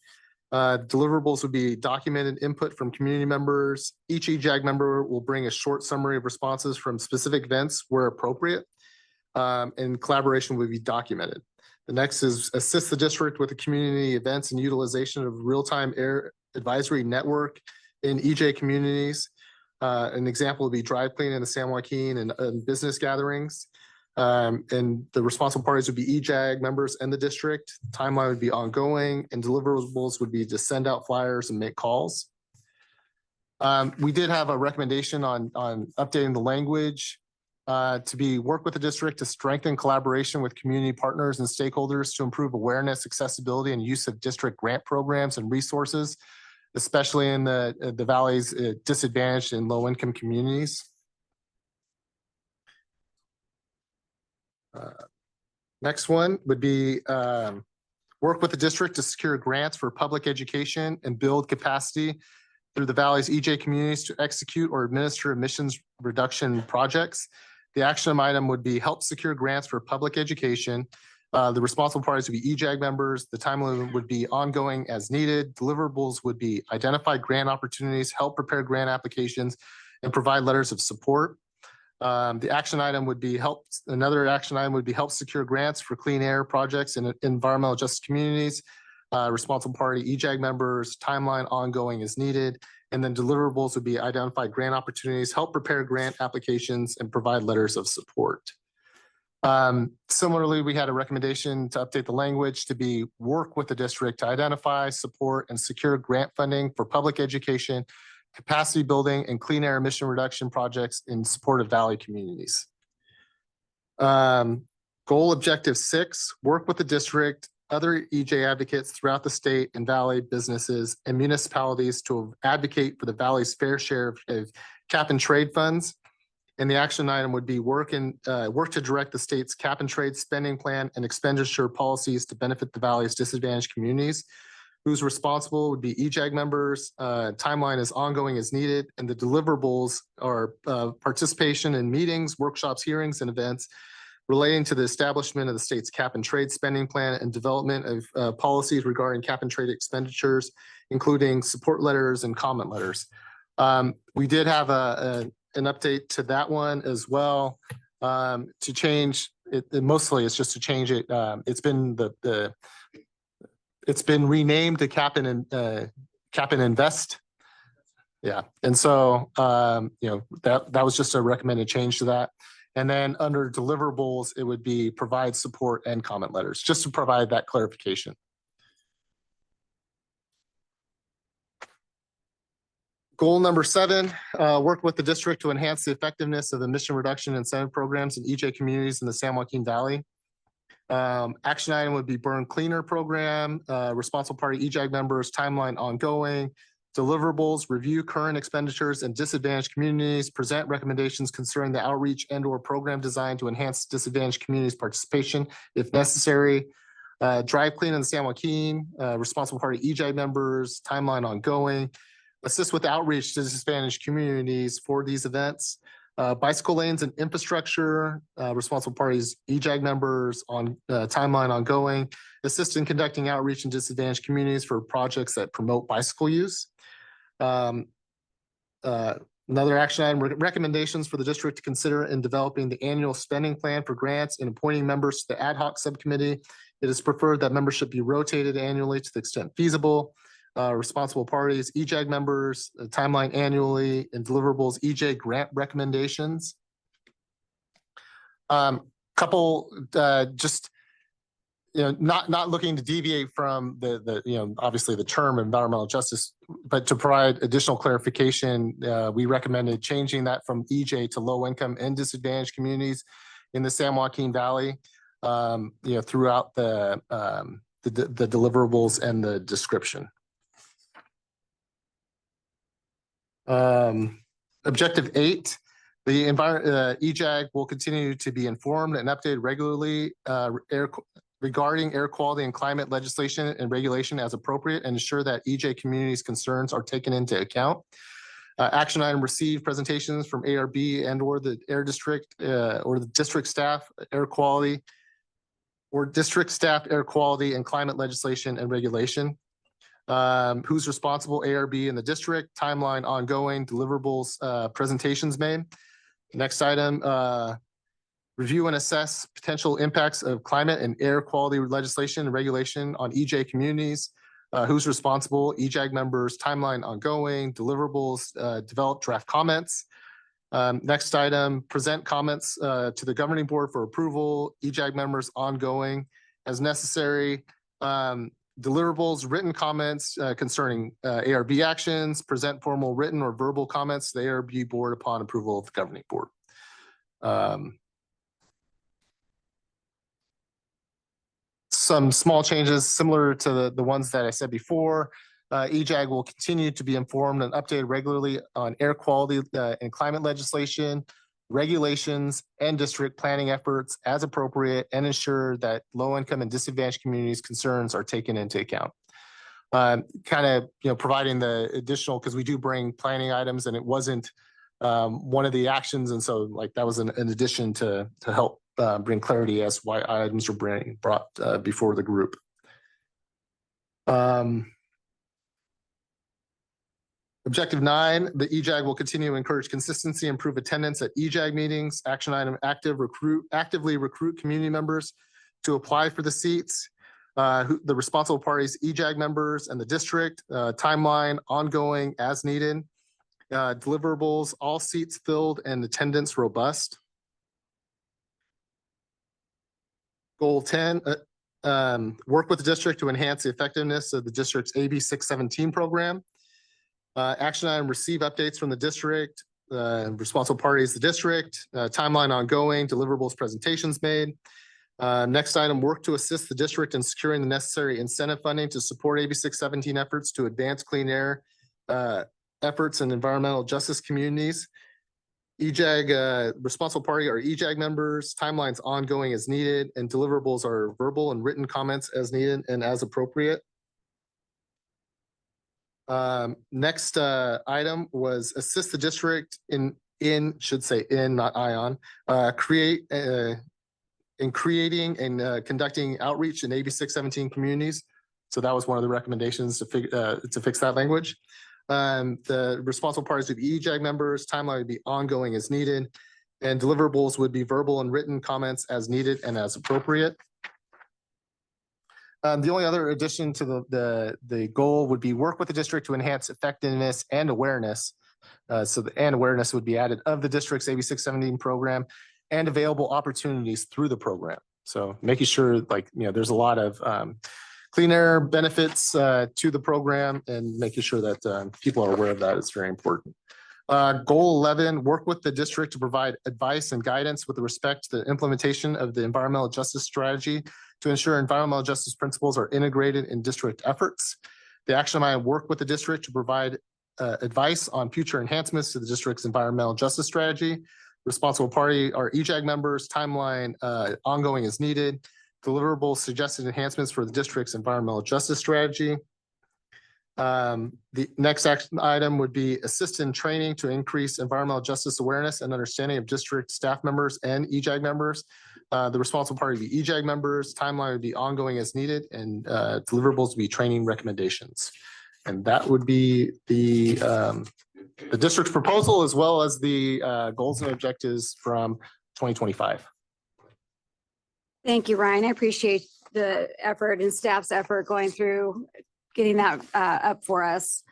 Deliverables would be documented input from community members. Each EJAG member will bring a short summary of responses from specific events where appropriate. And collaboration would be documented. The next is assist the district with the community events and utilization of real-time air advisory network in EJ communities. An example would be drive clean in the San Joaquin and business gatherings. And the responsible parties would be EJAG members and the district. Timeline would be ongoing, and deliverables would be to send out flyers and make calls. We did have a recommendation on updating the language to be work with the district to strengthen collaboration with community partners and stakeholders to improve awareness, accessibility, and use of district grant programs and resources, especially in the Valley's disadvantaged and low-income communities. Next one would be work with the district to secure grants for public education and build capacity through the Valley's EJ communities to execute or administer emissions reduction projects. The action item would be help secure grants for public education. The responsible parties would be EJAG members. The timeline would be ongoing as needed. Deliverables would be identify grant opportunities, help prepare grant applications, and provide letters of support. The action item would be another action item would be help secure grants for clean air projects in environmental justice communities. Responsible party EJAG members, timeline ongoing as needed. And then deliverables would be identify grant opportunities, help prepare grant applications, and provide letters of support. Similarly, we had a recommendation to update the language to be work with the district to identify, support, and secure grant funding for public education, capacity building, and clean air emission reduction projects in support of Valley communities. Goal objective 6, work with the district, other EJ advocates throughout the state and Valley businesses and municipalities to advocate for the Valley's fair share of cap and trade funds. And the action item would be work to direct the state's cap and trade spending plan and expenditure policies to benefit the Valley's disadvantaged communities. Who's responsible would be EJAG members. Timeline is ongoing as needed, and the deliverables are participation in meetings, workshops, hearings, and events relating to the establishment of the state's cap and trade spending plan and development of policies regarding cap and trade expenditures, including support letters and comment letters. We did have an update to that one as well to change it. Mostly it's just to change it. It's been it's been renamed to Cap and Invest. Yeah, and so that was just a recommended change to that. And then under deliverables, it would be provide support and comment letters, just to provide that clarification. Goal number 7, work with the district to enhance the effectiveness of emission reduction incentive programs in EJ communities in the San Joaquin Valley. Action item would be burn cleaner program, responsible party EJAG members, timeline ongoing. Deliverables, review current expenditures in disadvantaged communities, present recommendations concerning the outreach and/or program design to enhance disadvantaged communities' participation if necessary. Drive clean in the San Joaquin, responsible party EJAG members, timeline ongoing. Assist with outreach to disadvantaged communities for these events. Bicycle lanes and infrastructure, responsible parties, EJAG members on timeline ongoing. Assist in conducting outreach in disadvantaged communities for projects that promote bicycle use. Another action item, recommendations for the district to consider in developing the annual spending plan for grants and appointing members to the ad hoc subcommittee. It is preferred that membership be rotated annually to the extent feasible. Responsible parties, EJAG members, timeline annually, and deliverables, EJ grant recommendations. Just not looking to deviate from the obviously the term environmental justice, but to provide additional clarification, we recommended changing that from EJ to low income and disadvantaged communities in the San Joaquin Valley. Throughout the deliverables and the description. Objective 8, the EJAG will continue to be informed and updated regularly regarding air quality and climate legislation and regulation as appropriate, and ensure that EJ communities' concerns are taken into account. Action item, receive presentations from ARB and/or the air district or the district staff air quality and climate legislation and regulation. Who's responsible, ARB and the district, timeline ongoing, deliverables, presentations made. Next item, Review and assess potential impacts of climate and air quality legislation and regulation on EJ communities. Who's responsible, EJAG members, timeline ongoing, deliverables, develop draft comments. Next item, present comments to the governing board for approval, EJAG members ongoing as necessary. Deliverables, written comments concerning ARB actions, present formal written or verbal comments to the ARB board upon approval of the governing board. Some small changes similar to the ones that I said before. EJAG will continue to be informed and updated regularly on air quality and climate legislation, regulations, and district planning efforts as appropriate, and ensure that low-income and disadvantaged communities' concerns are taken into account. Kind of, providing the additional, because we do bring planning items, and it wasn't one of the actions, and so like that was an addition to help bring clarity as why items are being brought before the group. Objective 9, the EJAG will continue to encourage consistency, improve attendance at EJAG meetings. Action item, actively recruit community members to apply for the seats. The responsible parties, EJAG members and the district. Timeline ongoing as needed. Deliverables, all seats filled and attendance robust. Goal 10, work with the district to enhance the effectiveness of the district's AB 617 program. Action item, receive updates from the district, responsible parties, the district, timeline ongoing, deliverables, presentations made. Next item, work to assist the district in securing the necessary incentive funding to support AB 617 efforts to advance clean air efforts in environmental justice communities. EJAG, responsible party are EJAG members, timelines ongoing as needed, and deliverables are verbal and written comments as needed and as appropriate. Next item was assist the district should say in, not ion, in creating and conducting outreach in AB 617 communities. So that was one of the recommendations to fix that language. The responsible parties would be EJAG members, timeline would be ongoing as needed, and deliverables would be verbal and written comments as needed and as appropriate. The only other addition to the goal would be work with the district to enhance effectiveness and awareness. So the and awareness would be added of the district's AB 617 program and available opportunities through the program. So making sure there's a lot of clean air benefits to the program, and making sure that people are aware of that is very important. Goal 11, work with the district to provide advice and guidance with respect to the implementation of the environmental justice strategy to ensure environmental justice principles are integrated in district efforts. The action item, work with the district to provide advice on future enhancements to the district's environmental justice strategy. Responsible party are EJAG members, timeline ongoing as needed. Deliverables, suggested enhancements for the district's environmental justice strategy. The next action item would be assist in training to increase environmental justice awareness and understanding of district staff members and EJAG members. The responsible party would be EJAG members, timeline would be ongoing as needed, and deliverables would be training recommendations. And that would be the district's proposal, as well as the goals and objectives from 2025. Thank you, Ryan. I appreciate the effort and staff's effort going through getting that up for us.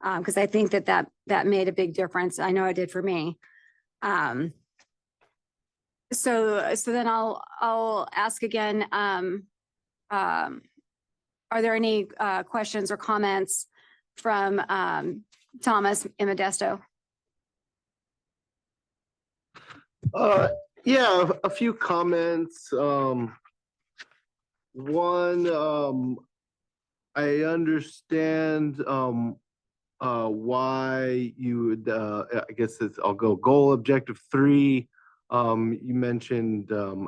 Because I think that made a big difference. I know it did for me. So then I'll ask again, are there any questions or comments from Thomas and Modesto? Yeah, a few comments. One, I understand why you would, I guess I'll go goal objective 3. You mentioned, I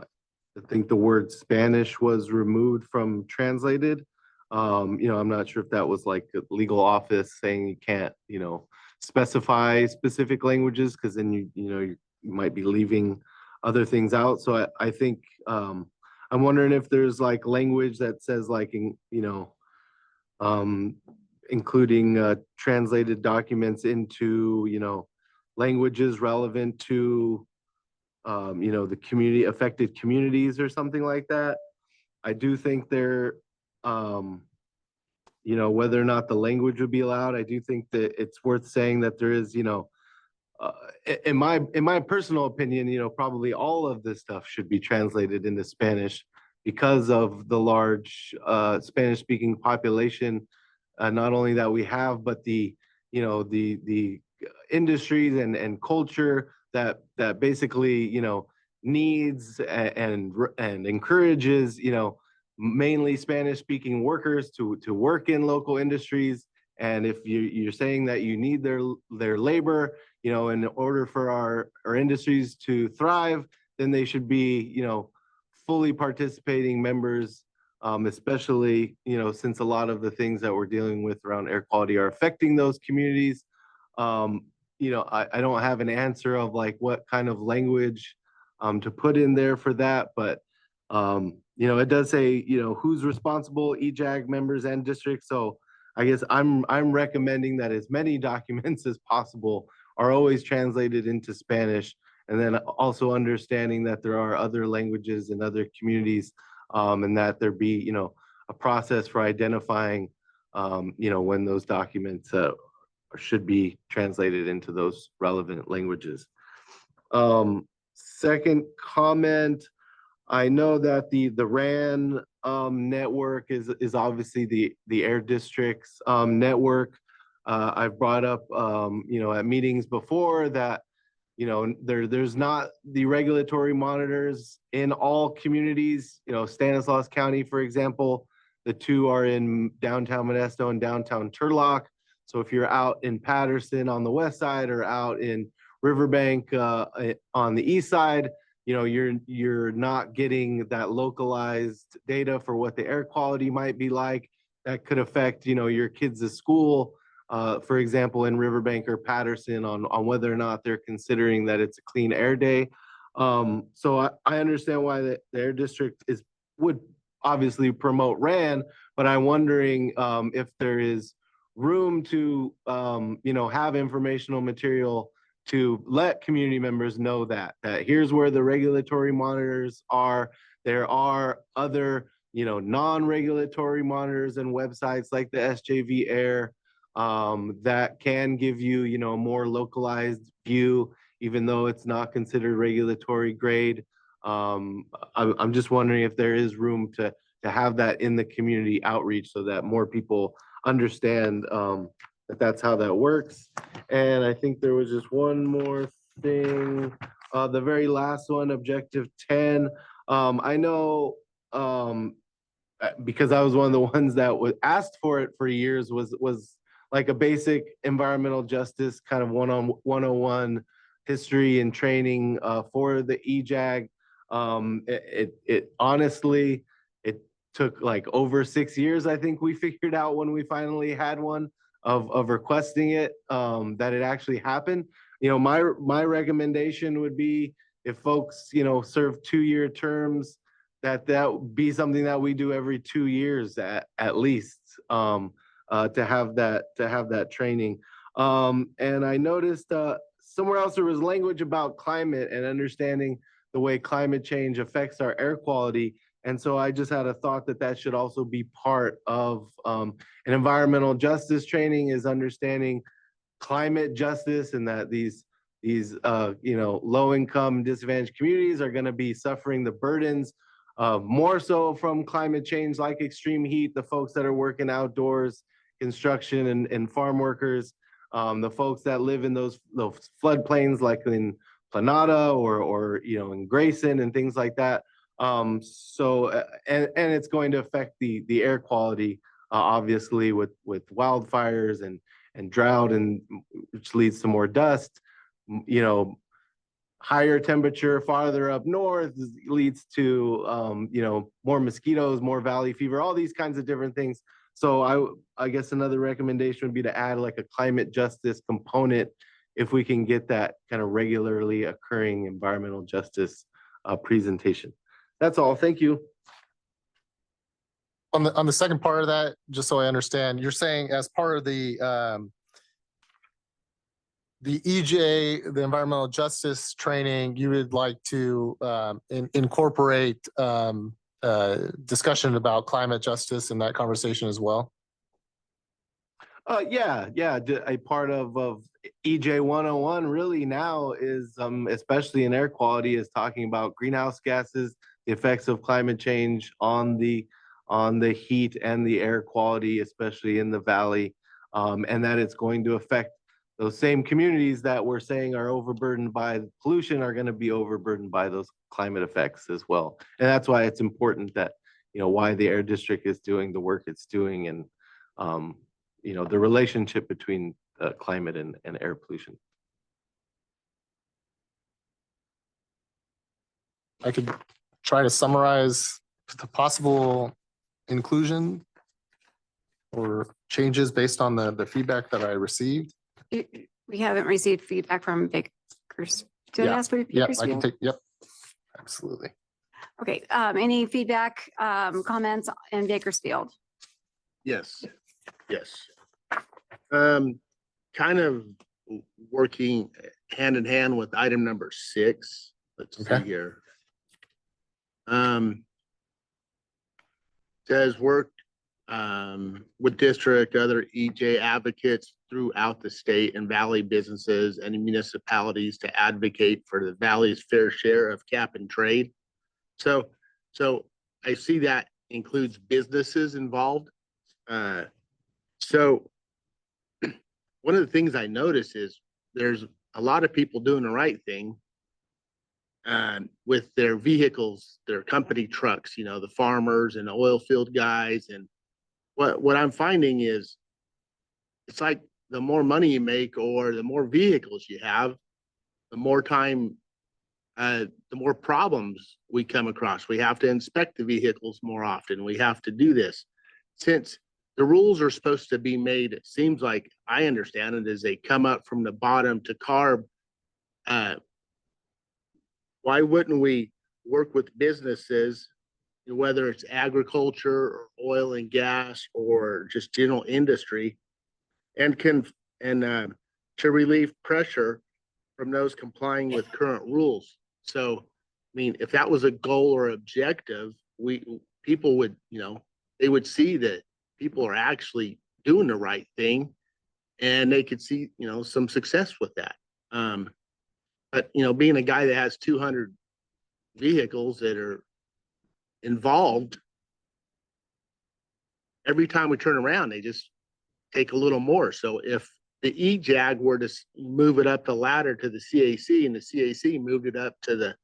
think the word Spanish was removed from translated. I'm not sure if that was like a legal office saying you can't, specify specific languages, because then you might be leaving other things out. So I think I'm wondering if there's like language that says like, including translated documents into, languages relevant to the community affected communities or something like that. I do think there, whether or not the language would be allowed, I do think that it's worth saying that there is, in my personal opinion, probably all of this stuff should be translated into Spanish because of the large Spanish speaking population, not only that we have, but the industries and culture that basically, needs and encourages, mainly Spanish speaking workers to work in local industries. And if you're saying that you need their labor, in order for our industries to thrive, then they should be, fully participating members, especially, since a lot of the things that we're dealing with around air quality are affecting those communities. I don't have an answer of like what kind of language to put in there for that, but it does say, who's responsible, EJAG members and districts. So I guess I'm recommending that as many documents as possible are always translated into Spanish, and then also understanding that there are other languages in other communities, and that there be, a process for identifying, when those documents should be translated into those relevant languages. Second comment, I know that the RAN network is obviously the air districts network. I've brought up at meetings before that there's not the regulatory monitors in all communities. Stanislaus County, for example, the two are in downtown Modesto and downtown Turlock. So if you're out in Patterson on the west side or out in Riverbank on the east side, you're not getting that localized data for what the air quality might be like. That could affect, your kids' school, for example, in Riverbank or Patterson on whether or not they're considering that it's a clean air day. So I understand why the air district would obviously promote RAN, but I'm wondering if there is room to, have informational material to let community members know that here's where the regulatory monitors are. There are other, non-regulatory monitors and websites like the SJV Air that can give you, a more localized view, even though it's not considered regulatory grade. I'm just wondering if there is room to have that in the community outreach so that more people understand that that's how that works. And I think there was just one more thing. The very last one, objective 10. I know because I was one of the ones that was asked for it for years, was like a basic environmental justice kind of 101 history and training for the EJAG. It honestly, it took like over 6 years, I think we figured out when we finally had one of requesting it, that it actually happened. My recommendation would be if folks, serve 2-year terms, that would be something that we do every 2 years at least, to have that training. And I noticed somewhere else there was language about climate and understanding the way climate change affects our air quality. And so I just had a thought that should also be part of an environmental justice training, is understanding climate justice, and that these low income disadvantaged communities are going to be suffering the burdens more so from climate change, like extreme heat, the folks that are working outdoors, construction and farm workers, the folks that live in those floodplains like in Planada or in Grayson and things like that. So and it's going to affect the air quality, obviously with wildfires and drought, and which leads to more dust. Higher temperature farther up north leads to more mosquitoes, more valley fever, all these kinds of different things. So I guess another recommendation would be to add like a climate justice component, if we can get that kind of regularly occurring environmental justice presentation. That's all. Thank you. On the second part of that, just so I understand, you're saying as part of the the EJ, the environmental justice training, you would like to incorporate discussion about climate justice in that conversation as well? Yeah. A part of EJ 101 really now is, especially in air quality, is talking about greenhouse gases, the effects of climate change on the heat and the air quality, especially in the valley, and that it's going to affect those same communities that we're saying are overburdened by pollution are going to be overburdened by those climate effects as well. And that's why it's important that, why the air district is doing the work it's doing, and the relationship between climate and air pollution. I could try to summarize the possible inclusion or changes based on the feedback that I received. We haven't received feedback from Bakersfield. Did I Yeah. ask for Yep, I can Bakersfield? take, yep, absolutely. Okay, any feedback, comments in Bakersfield? Yes, yes. Kind of working hand in hand with item number 6. Let's see Okay. here. Says work with district, other EJ advocates throughout the state and valley businesses and municipalities to advocate for the valley's fair share of cap and trade. So I see that includes businesses involved. So one of the things I notice is there's a lot of people doing the right thing with their vehicles, their company trucks, the farmers and the oil field guys. And what I'm finding is it's like the more money you make or the more vehicles you have, the more time, the more problems we come across. We have to inspect the vehicles more often. We have to do this. Since the rules are supposed to be made, it seems like I understand it, as they come up from the bottom to CARB. Why wouldn't we work with businesses, whether it's agriculture or oil and gas or just general industry, and to relieve pressure from those complying with current rules? So, I mean, if that was a goal or objective, people would, they would see that people are actually doing the right thing, and they could see, some success with that. But, being a guy that has 200 vehicles that are involved, every time we turn around, they just take a little more. So if the EJAG were to move it up the ladder to the CAC and the CAC moved it up to the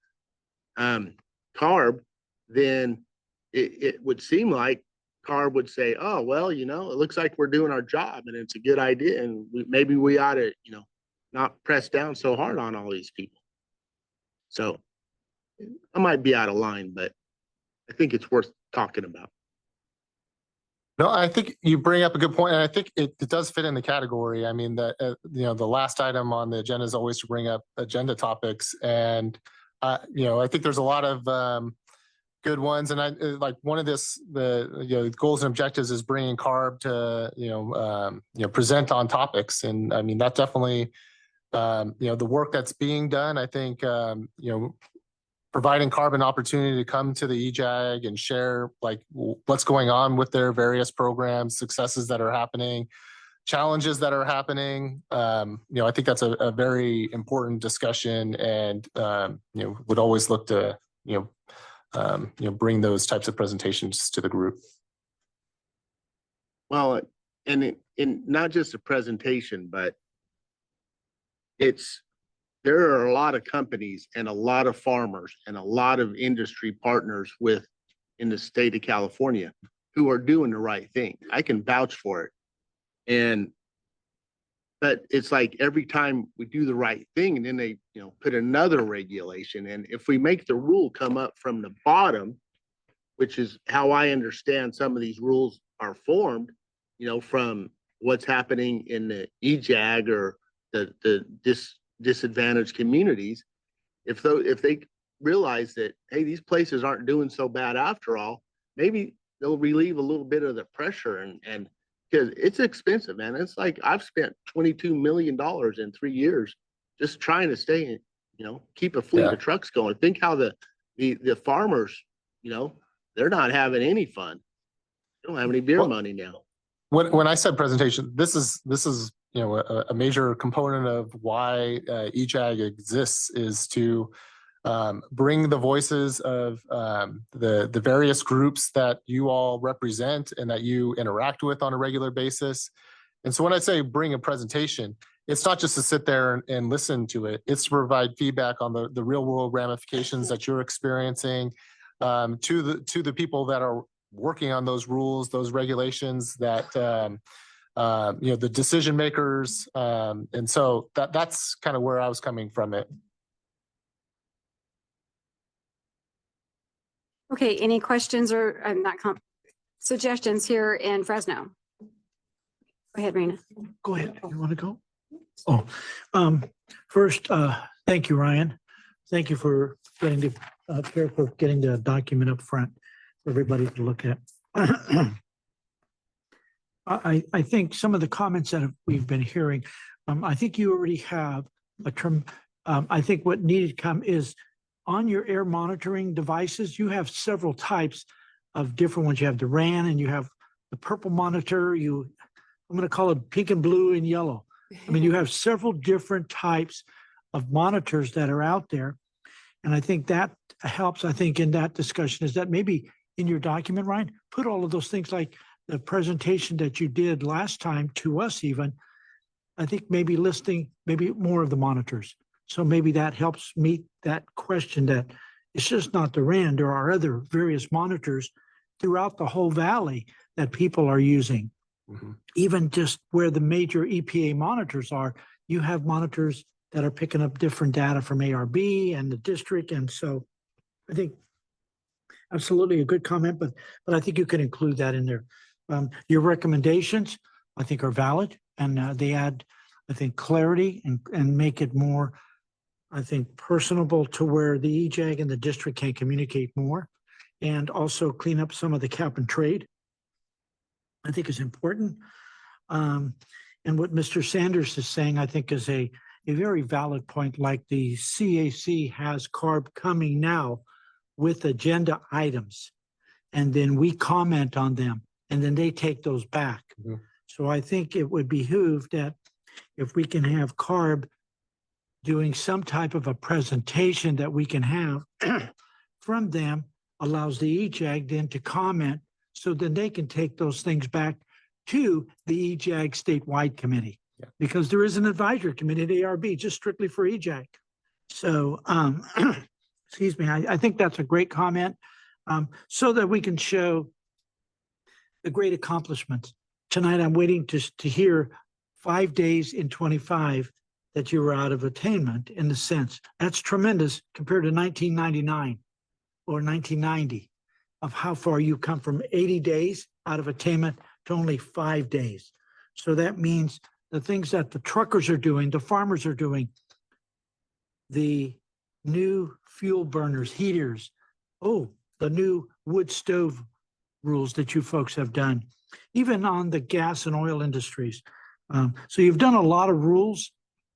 CARB, then it would seem like CARB would say, oh, well, it looks like we're doing our job and it's a good idea. And maybe we ought to, not press down so hard on all these people. So I might be out of line, but I think it's worth talking about. No, I think you bring up a good point, and I think it does fit in the category. I mean, the last item on the agenda is always to bring up agenda topics, and I think there's a lot of good ones, and I like one of the goals and objectives is bringing CARB to present on topics, and I mean that definitely the work that's being done. I think providing CARB an opportunity to come to the EJAG and share like what's going on with their various programs, successes that are happening, challenges that are happening. I think that's a very important discussion, and would always look to bring those types of presentations to the group. Well, and not just a presentation, but there are a lot of companies and a lot of farmers and a lot of industry partners in the state of California who are doing the right thing. I can vouch for it. But it's like every time we do the right thing, and then they, put another regulation. And if we make the rule come up from the bottom, which is how I understand some of these rules are formed, from what's happening in the EJAG or the disadvantaged communities, if they realize that, hey, these places aren't doing so bad after all, maybe they'll relieve a little bit of the pressure and Because it's expensive, man. It's like I've spent $22 million in 3 years just trying to stay in, keep a fleet Yeah. of trucks going. Think how the farmers, they're not having any fun. They don't have any beer Well, money now. When I said presentation, this is a major component of why EJAG exists, is to bring the voices of the various groups that you all represent and that you interact with on a regular basis. And so when I say bring a presentation, it's not just to sit there and listen to it. It's to provide feedback on the real world ramifications that you're experiencing to the people that are working on those rules, those regulations, that the decision makers. And so that's kind of where I was coming from it. Okay, any questions or suggestions here in Fresno? Go ahead, Rena. Go ahead. You want to go? Oh, first, thank you, Ryan. Thank you for getting the document up front for everybody to look at. I think some of the comments that we've been hearing, I think you already have a term. I think what needed to come is on your air monitoring devices, you have several types of different ones. You have the RAN and you have the purple monitor. I'm going to call it pink and blue and yellow. I mean, you have several different types of monitors that are out there. And I think that helps, I think, in that discussion, is that maybe in your document, Ryan, put all of those things like the presentation that you did last time to us even, I think maybe listing maybe more of the monitors. So maybe that helps meet that question that it's just not the RAN. There are other various monitors throughout the whole valley that people are using. Mm-hmm. Even just where the major EPA monitors are, you have monitors that are picking up different data from ARB and the district. And so I think absolutely a good comment, but I think you can include that in there. Your recommendations, I think, are valid, and they add, I think, clarity and make it more, I think, personable to where the EJAG and the district can communicate more, and also clean up some of the cap and trade, I think, is important. And what Mr. Sanders is saying, I think, is a very valid point, like the CAC has CARB coming now with agenda items, and then we comment on them, and then they take those back. Mhm. So I think it would behoove that if we can have CARB doing some type of a presentation that we can have from them, allows the EJAG then to comment, so then they can take those things back to the EJAG statewide committee. Yeah. Because there is an advisory committee at ARB just strictly for EJAG. So, excuse me, I think that's a great comment, so that we can show the great accomplishments. Tonight, I'm waiting to hear 5 days in 25 that you were out of attainment, in the sense. That's tremendous compared to 1999 or 1990 of how far you come from 80 days out of attainment to only 5 days. So that means the things that the truckers are doing, the farmers are doing, the new fuel burners, heaters, the new wood stove rules that you folks have done, even on the gas and oil industries. So you've done a lot of rules,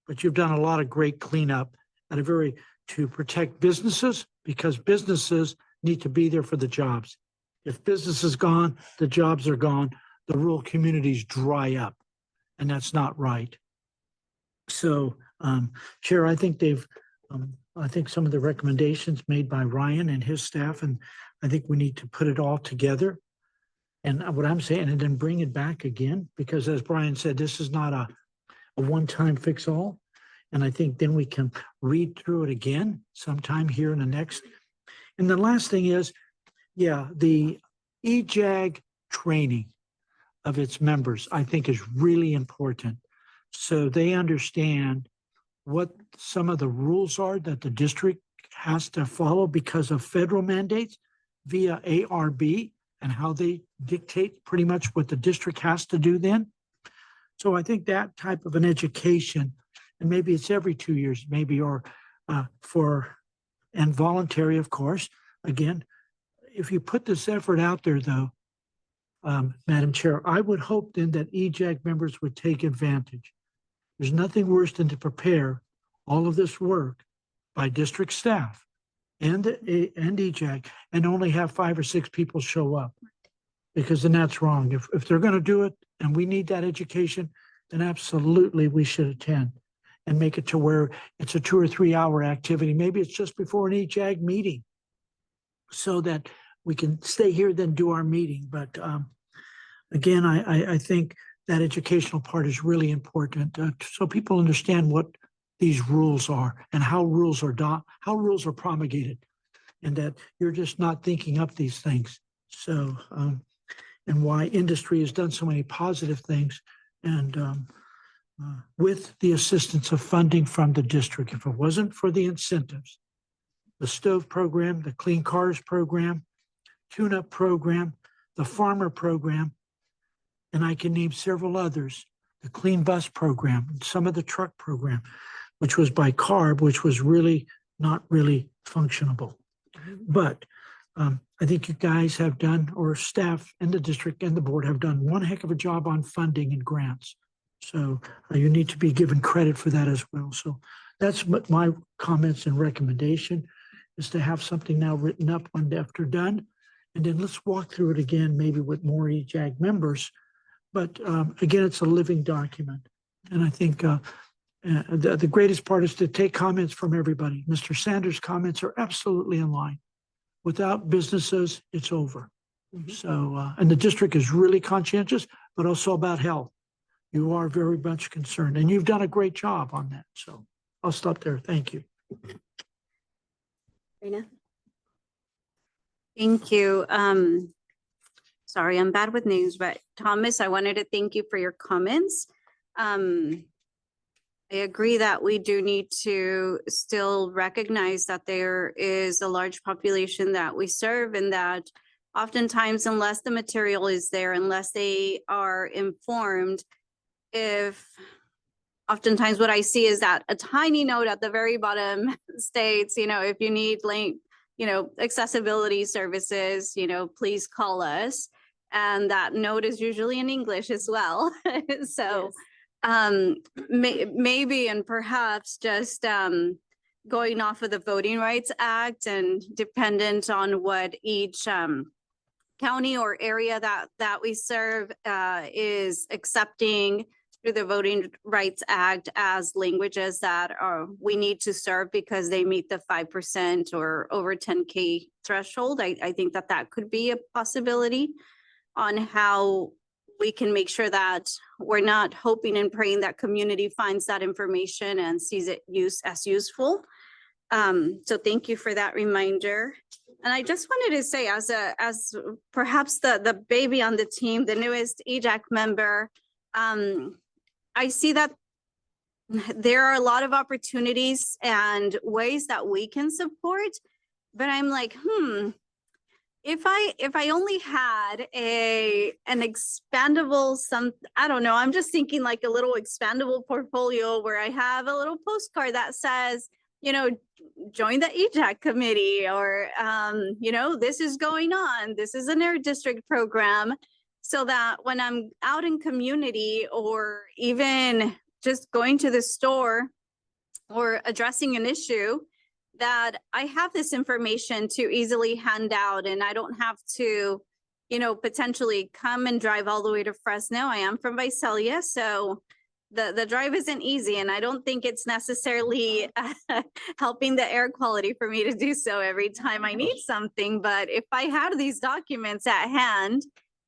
but you've done a lot of great cleanup to protect businesses, because businesses need to be there for the jobs. If business is gone, the jobs are gone, the rural communities dry up, and that's not right. So, Chair, I think I think some of the recommendations made by Ryan and his staff, and I think we need to put it all together. And what I'm saying, and then bring it back again, because as Brian said, this is not a one-time fix-all. And I think then we can read through it again sometime here in the next. And the last thing is, the EJAG training of its members, I think, is really important. So they understand what some of the rules are that the district has to follow because of federal mandates via ARB, and how they dictate pretty much what the district has to do then. So I think that type of an education, and maybe it's every 2 years, maybe, or and voluntary, of course. Again, if you put this effort out there, though, Madam Chair, I would hope then that EJAG members would take advantage. There's nothing worse than to prepare all of this work by district staff and EJAG and only have 5 or 6 people show up. Because then that's wrong. If they're going to do it and we need that education, then absolutely we should attend and make it to where it's a 2 or 3 hour activity. Maybe it's just before an EJAG meeting so that we can stay here, then do our meeting. But again, I think that educational part is really important so people understand what these rules are and how rules are promulgated, and that you're just not thinking up these things. So, and why industry has done so many positive things, and with the assistance of funding from the district. If it wasn't for the incentives, the stove program, the clean cars program, tune-up program, the farmer program, and I can name several others, the clean bus program, some of the truck program, which was by CARB, which was really not really functionable. But I think you guys have done, or staff and the district and the board have done one heck of a job on funding and grants. So you need to be given credit for that as well. So that's what my comments and recommendation is, to have something now written up when after done. And then let's walk through it again, maybe with more EJAG members. But again, it's a living document. And I think the greatest part is to take comments from everybody. Mr. Sanders' comments are absolutely in line. Without businesses, it's over. So, and the district is really conscientious, but also about health. You are very much concerned, and you've done a great job on that. So I'll stop there. Thank you. Rena? Thank you. Sorry, I'm bad with names, but Thomas, I wanted to thank you for your comments. I agree that we do need to still recognize that there is a large population that we serve, and that oftentimes, unless the material is there, unless they are informed, oftentimes what I see is that a tiny note at the very bottom states, if you need accessibility services, please call us. And that note is usually in English as well. So maybe and perhaps just going off of the Voting Rights Act, and dependent on what each county or area that we serve is accepting through the Voting Rights Act as languages that we need to serve because they meet the 5% or over 10K threshold. I think that could be a possibility on how we can make sure that we're not hoping and praying that community finds that information and sees it as useful. So thank you for that reminder. And I just wanted to say, as perhaps the baby on the team, the newest EJAC member, I see that there are a lot of opportunities and ways that we can support, but I'm like, if I only had an expandable I don't know, I'm just thinking like a little expandable portfolio where I have a little postcard that says, join the EJAC committee, or, this is going on. This is an air district program. So that when I'm out in community, or even just going to the store or addressing an issue, that I have this information to easily hand out, and I don't have to, potentially come and drive all the way to Fresno. I am from Visalia, so the drive isn't easy, and I don't think it's necessarily helping the air quality for me to do so every time I need something. But if I had these documents at hand,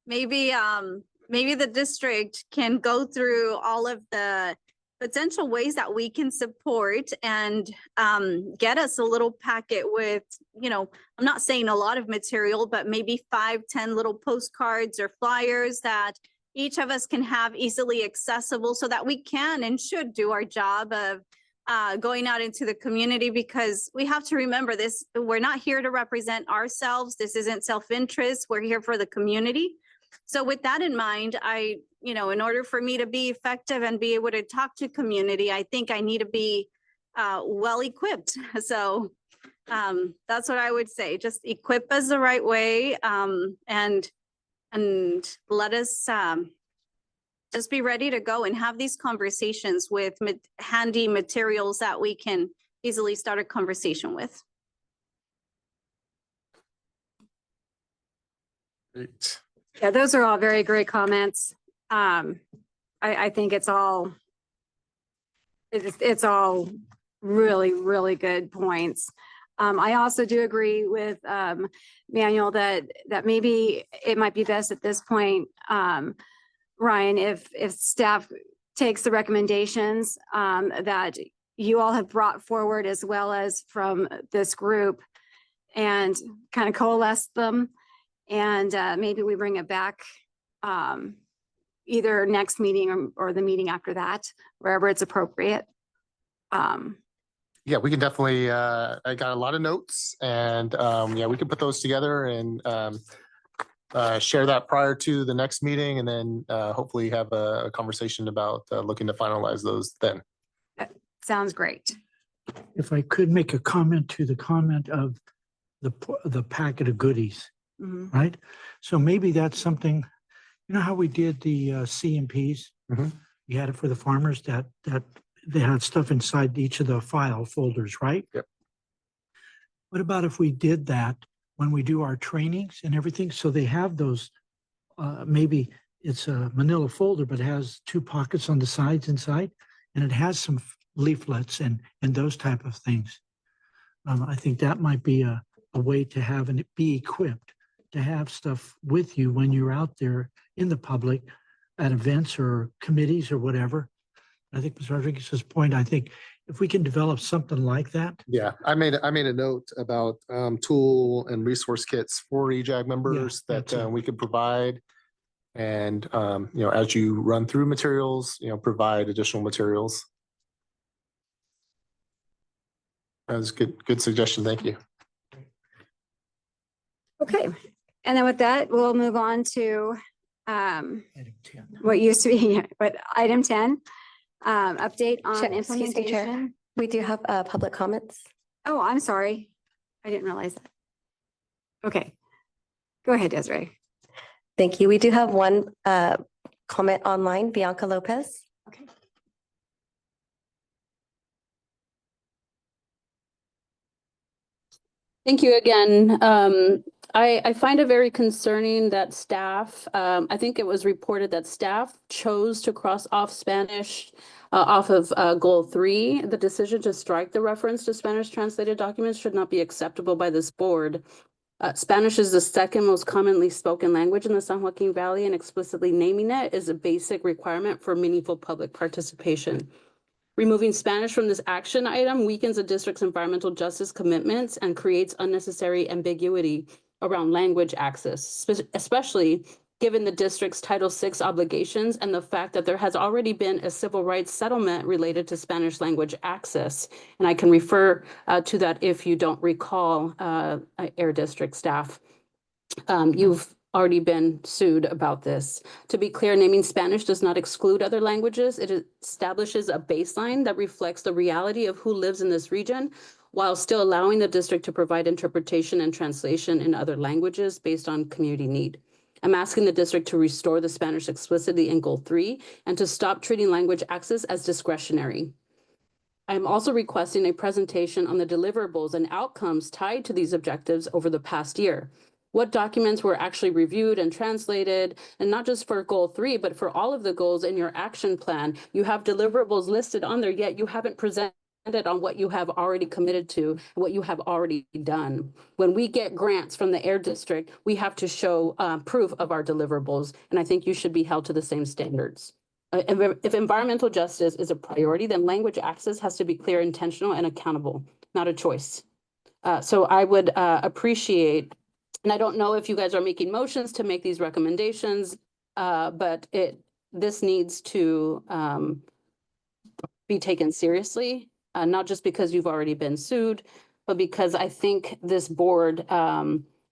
maybe the district can go through all of the potential ways that we can support and get us a little packet with, I'm not saying a lot of material, but maybe 5-10 little postcards or flyers that each of us can have easily accessible, so that we can and should do our job of going out into the community, because we have to remember this. We're not here to represent ourselves. This isn't self-interest. We're here for the community. So with that in mind, in order for me to be effective and be able to talk to community, I think I need to be well equipped. So that's what I would say. Just equip us the right way. And And let us just be ready to go and have these conversations with handy materials that we can easily start a conversation with. Great. Yeah, those are all very great comments. I think it's all really, really good points. I also do agree with Manuel that maybe it might be best at this point, Ryan, if staff takes the recommendations that you all have brought forward as well as from this group and kind of coalesce them. And maybe we bring it back either next meeting or the meeting after that, wherever it's appropriate. Yeah, we can definitely, I got a lot of notes and yeah, we can put those together and share that prior to the next meeting and then hopefully have a conversation about looking to finalize those then. Sounds great. If I could make a comment to the comment of the packet of goodies, Mhm. right? So maybe that's something, you know how we did the C&Ps? Mhm. You had it for the farmers that they had stuff inside each of the file folders, right? Yep. What about if we did that when we do our trainings and everything? So they have those, maybe it's a manila folder, but it has 2 pockets on the sides inside, and it has some leaflets and those type of things. I think that might be a way to have and be equipped to have stuff with you when you're out there in the public at events or committees or whatever. I think Ms. Rodriguez's point, I think if we can develop something like that. Yeah, I made a note about tool and resource kits for EJAG members that that's it. we could provide. And you know, as you run through materials, you know, provide additional materials. That was good suggestion. Thank you. Okay. And then with that, we'll move on to Item 10. what used to be, but item 10, update on Excuse me, Chair. implementation. We do have public comments. Oh, I'm sorry. I didn't realize that. Okay. Go ahead, Desiree. Thank you. We do have one comment online, Bianca Lopez. Okay. Thank you again. I find it very concerning that staff, I think it was reported that staff chose to cross off Spanish off of goal 3. The decision to strike the reference to Spanish translated documents should not be acceptable by this board. Spanish is the second most commonly spoken language in the San Joaquin Valley, and explicitly naming it is a basic requirement for meaningful public participation. Removing Spanish from this action item weakens the district's environmental justice commitments and creates unnecessary ambiguity around language access, especially given the district's Title VI obligations and the fact that there has already been a civil rights settlement related to Spanish language access. And I can refer to that if you don't recall, Air District staff. You've already been sued about this. To be clear, naming Spanish does not exclude other languages. It establishes a baseline that reflects the reality of who lives in this region, while still allowing the district to provide interpretation and translation in other languages based on community need. I'm asking the district to restore the Spanish explicitly in goal 3 and to stop treating language access as discretionary. I'm also requesting a presentation on the deliverables and outcomes tied to these objectives over the past year. What documents were actually reviewed and translated, and not just for goal 3, but for all of the goals in your action plan. You have deliverables listed on there, yet you haven't presented on what you have already committed to, what you have already done. When we get grants from the Air District, we have to show proof of our deliverables, and I think you should be held to the same standards. If environmental justice is a priority, then language access has to be clear, intentional, and accountable, not a choice. So I would appreciate, and I don't know if you guys are making motions to make these recommendations, but this needs to be taken seriously, not just because you've already been sued, but because I think this board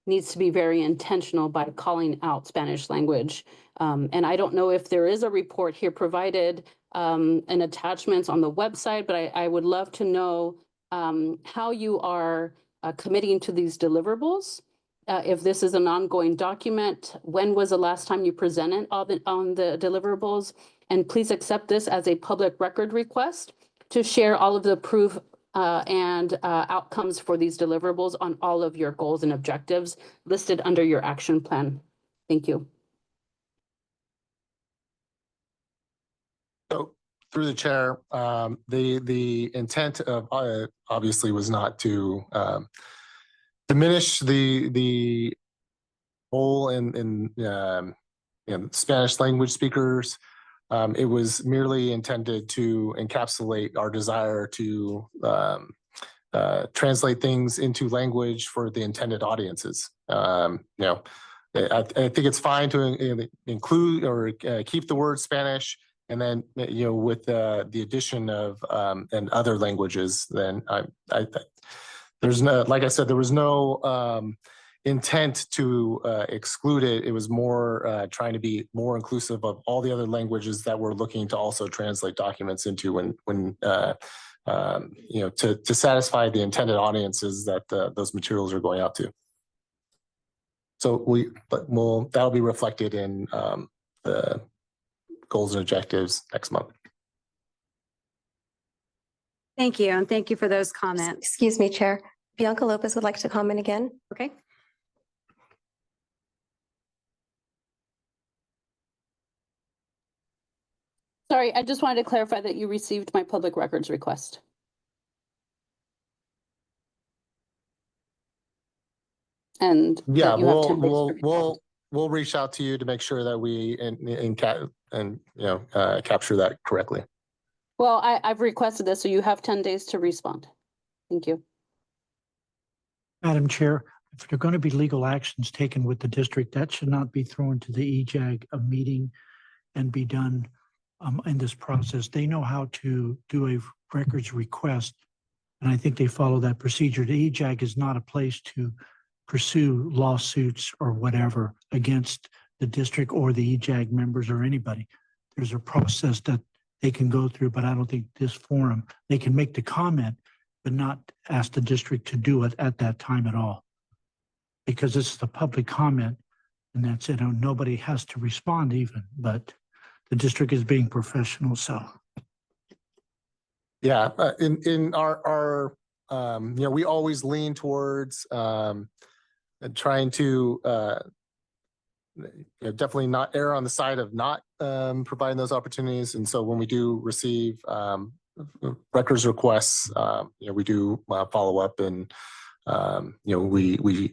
needs to be very intentional by calling out Spanish language. And I don't know if there is a report here provided and attachments on the website, but I would love to know how you are committing to these deliverables if this is an ongoing document, when was the last time you presented on the deliverables? And please accept this as a public record request to share all of the proof and outcomes for these deliverables on all of your goals and objectives listed under your action plan. Thank you. So through the chair, the intent of obviously was not to diminish the role in Spanish language speakers. It was merely intended to encapsulate our desire to translate things into language for the intended audiences. I think it's fine to include or keep the word Spanish, and then with the addition of and other languages. Then there's no, like I said, there was no intent to exclude it. It was more trying to be more inclusive of all the other languages that we're looking to also translate documents into when to satisfy the intended audiences that those materials are going out to. So that'll be reflected in the goals and objectives next month. Thank you, and thank you for those comments. Excuse me, Chair. Bianca Lopez would like to comment again. Okay. Sorry, I just wanted to clarify that you received my public records request. And Yeah, that you have 10 days to respond. we'll reach out to you to make sure that we capture that correctly. Well, I've requested this, so you have 10 days to respond. Thank you. Madam Chair, if there are going to be legal actions taken with the district, that should not be thrown to the EJAG meeting and be done in this process. They know how to do a records request, and I think they follow that procedure. The EJAG is not a place to pursue lawsuits or whatever against the district or the EJAG members or anybody. There's a process that they can go through, but I don't think this forum, they can make the comment, but not ask the district to do it at that time at all. Because this is a public comment, and that's it. Nobody has to respond even, but the district is being professional, so. Yeah, in our we always lean towards trying to definitely not err on the side of not providing those opportunities. And so when we do receive records requests, we do follow up, and we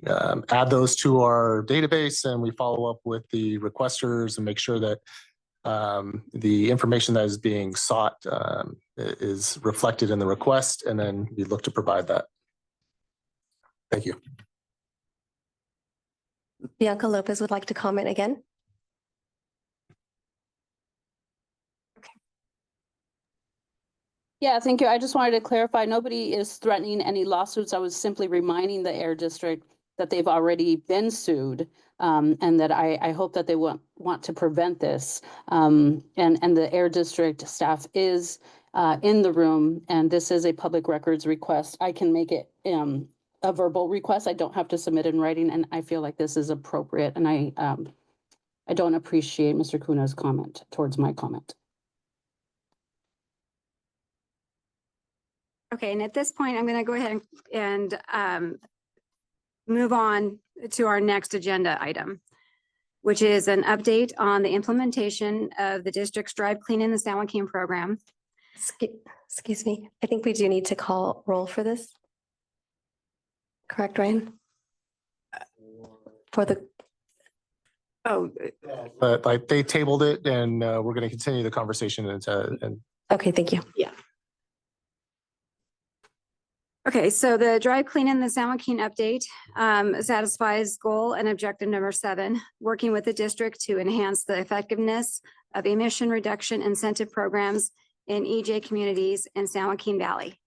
add those to our database, and we follow up with the requesters and make sure that the information that is being sought is reflected in the request, and then we look to provide that. Thank you. Bianca Lopez would like to comment again. Yeah, thank you. I just wanted to clarify, nobody is threatening any lawsuits. I was simply reminding the Air District that they've already been sued, and that I hope that they want to prevent this. And the Air District staff is in the room, and this is a public records request. I can make it a verbal request. I don't have to submit in writing, and I feel like this is appropriate. And I don't appreciate Mr. Cuna's comment towards my comment. Okay, and at this point, I'm going to go ahead and move on to our next agenda item, which is an update on the implementation of the district's Drive Clean in the San Joaquin program. Excuse me. I think we do need to call roll for this. Correct, Ryan? For the. Oh, But like they tabled it, and we're going to continue the conversation and. Okay, thank you. yeah. Okay, so the Drive Clean in the San Joaquin update satisfies goal and objective number 7, working with the district to enhance the effectiveness of emission reduction incentive programs in EJ communities in San Joaquin Valley.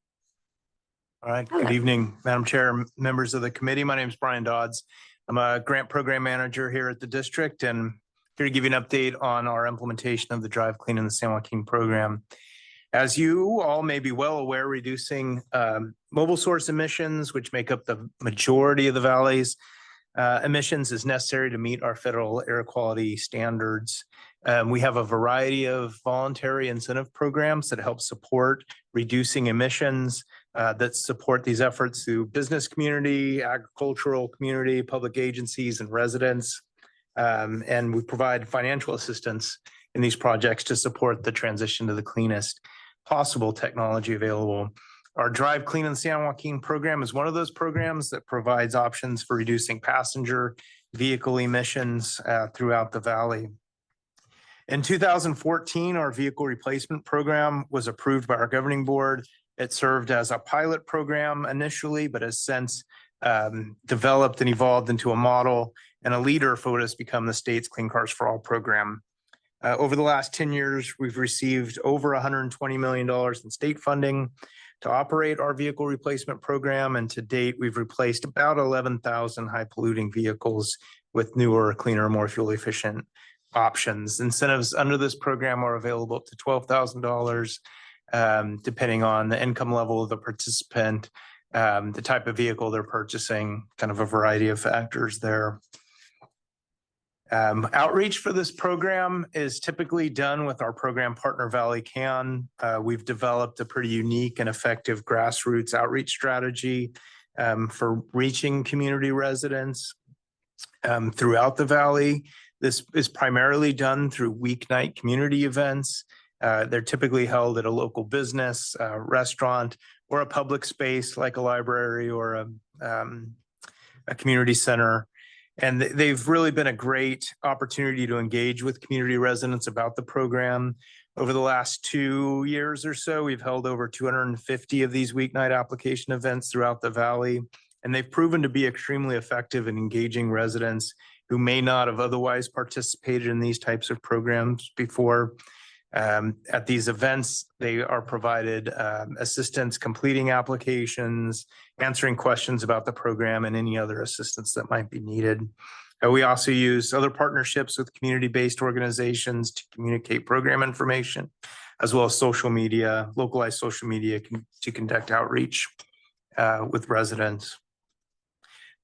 All right, Hello. good evening, Madam Chair, members of the committee. My name is Brian Dodds. I'm a grant program manager here at the district, and here to give you an update on our implementation of the Drive Clean in the San Joaquin program. As you all may be well aware, reducing mobile source emissions, which make up the majority of the valley's emissions is necessary to meet our federal air quality standards. We have a variety of voluntary incentive programs that help support reducing emissions, that support these efforts through business community, agricultural community, public agencies, and residents. And we provide financial assistance in these projects to support the transition to the cleanest possible technology available. Our Drive Clean in San Joaquin program is one of those programs that provides options for reducing passenger vehicle emissions throughout the valley. In 2014, our vehicle replacement program was approved by our governing board. It served as a pilot program initially, but has since developed and evolved into a model and a leader for what has become the state's Clean Cars for All program. Over the last 10 years, we've received over $120 million in state funding to operate our vehicle replacement program. And to date, we've replaced about 11,000 high polluting vehicles with newer, cleaner, more fuel efficient options. Incentives under this program are available up to $12,000, depending on the income level of the participant, the type of vehicle they're purchasing, kind of a variety of factors there. Outreach for this program is typically done with our program partner Valley Can. We've developed a pretty unique and effective grassroots outreach strategy for reaching community residents throughout the valley. This is primarily done through weeknight community events. They're typically held at a local business, restaurant, or a public space like a library or a community center. And they've really been a great opportunity to engage with community residents about the program. Over the last 2 years or so, we've held over 250 of these weeknight application events throughout the valley, and they've proven to be extremely effective in engaging residents who may not have otherwise participated in these types of programs before. At these events, they are provided assistance completing applications, answering questions about the program, and any other assistance that might be needed. We also use other partnerships with community-based organizations to communicate program information, as well as social media, localized social media to conduct outreach with residents.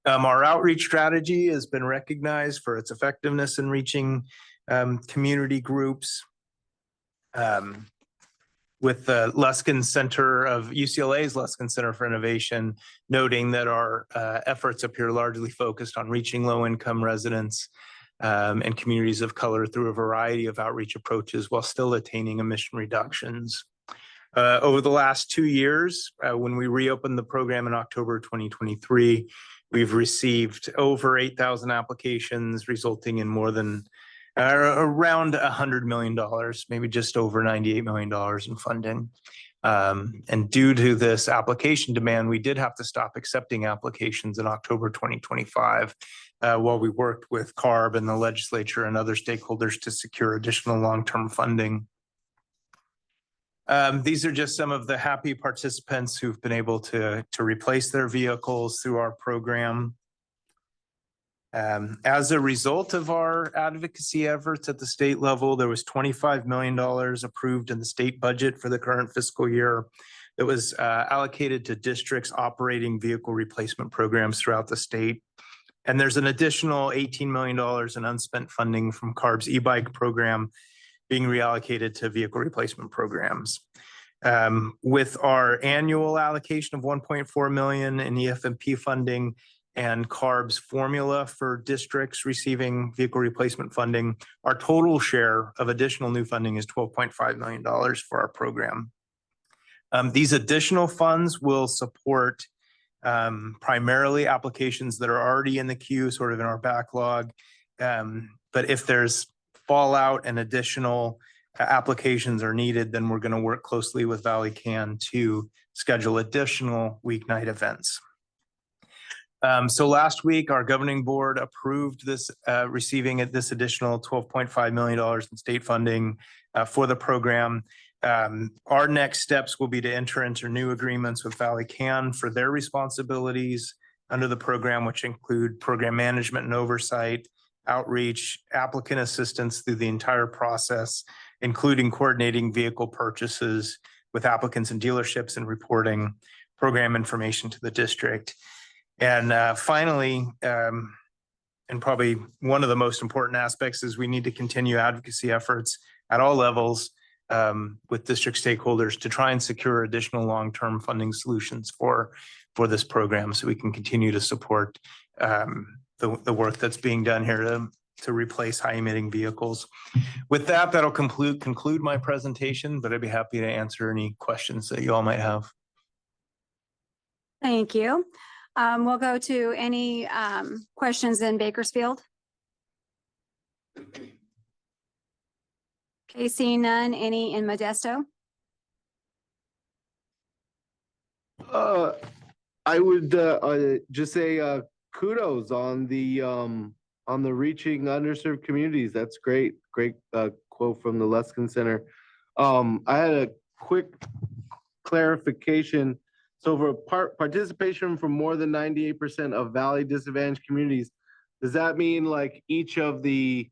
Our outreach strategy has been recognized for its effectiveness in reaching community groups. With the Luskin Center of UCLA's Luskin Center for Innovation, noting that our efforts appear largely focused on reaching low-income residents and communities of color through a variety of outreach approaches while still attaining emission reductions. Over the last 2 years, when we reopened the program in October 2023, we've received over 8,000 applications, resulting in more than around $100 million, maybe just over $98 million in funding. And due to this application demand, we did have to stop accepting applications in October 2025 while we worked with CARB and the legislature and other stakeholders to secure additional long-term funding. These are just some of the happy participants who've been able to replace their vehicles through our program. As a result of our advocacy efforts at the state level, there was $25 million approved in the state budget for the current fiscal year that was allocated to districts operating vehicle replacement programs throughout the state. And there's an additional $18 million in unspent funding from CARB's e-bike program being reallocated to vehicle replacement programs. With our annual allocation of $1.4 million in EFMP funding and CARB's formula for districts receiving vehicle replacement funding, our total share of additional new funding is $12.5 million for our program. These additional funds will support primarily applications that are already in the queue, sort of in our backlog. But if there's fallout and additional applications are needed, then we're going to work closely with Valley Can to schedule additional weeknight events. So last week, our governing board approved this, receiving this additional $12.5 million in state funding for the program. Our next steps will be to enter into new agreements with Valley Can for their responsibilities under the program, which include program management and oversight, outreach, applicant assistance through the entire process, including coordinating vehicle purchases with applicants and dealerships and reporting program information to the district. And finally, and probably one of the most important aspects is we need to continue advocacy efforts at all levels with district stakeholders to try and secure additional long-term funding solutions for this program, so we can continue to support the work that's being done here to replace high emitting vehicles. With that, that'll conclude my presentation, but I'd be happy to answer any questions that you all might have. Thank you. We'll go to any questions in Bakersfield. Okay, seeing none. Any in Modesto? I would just say kudos on the reaching underserved communities. That's great. Great quote from the Luskin Center. I had a quick clarification. So for participation from more than 98% of Valley disadvantaged communities, does that mean like each of the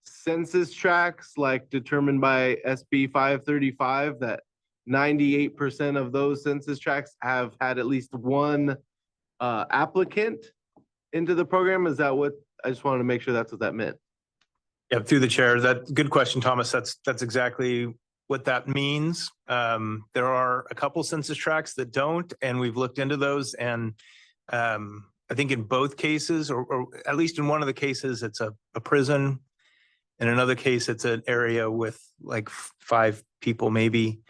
census tracts, like determined by SB 535, that 98% of those census tracts have had at least one applicant into the program? Is that what, I just wanted to make sure that's what that meant. Yeah, through the chair. Good question, Thomas. That's exactly what that means. There are a couple census tracts that don't, and we've looked into those. And I think in both cases, or at least in one of the cases, it's a prison. In another case, it's an area with like 5 people, maybe.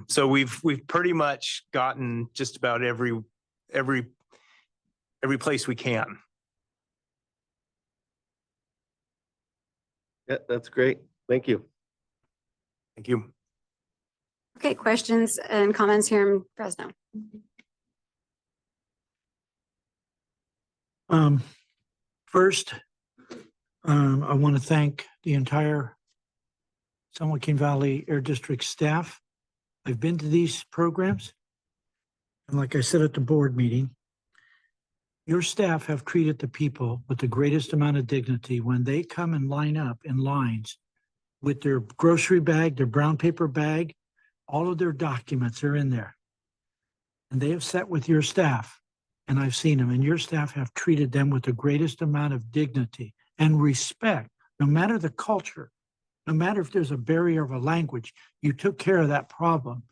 So we've pretty much gotten just about every place we can. Yeah, that's great. Thank you. Thank you. Okay, questions and comments here in Fresno. First, I want to thank the entire San Joaquin Valley Air District staff. I've been to these programs, and like I said at the board meeting, your staff have treated the people with the greatest amount of dignity when they come and line up in lines with their grocery bag, their brown paper bag, all of their documents are in there. And they have sat with your staff, and I've seen them, and your staff have treated them with the greatest amount of dignity and respect, no matter the culture, no matter if there's a barrier of a language. You took care of that problem,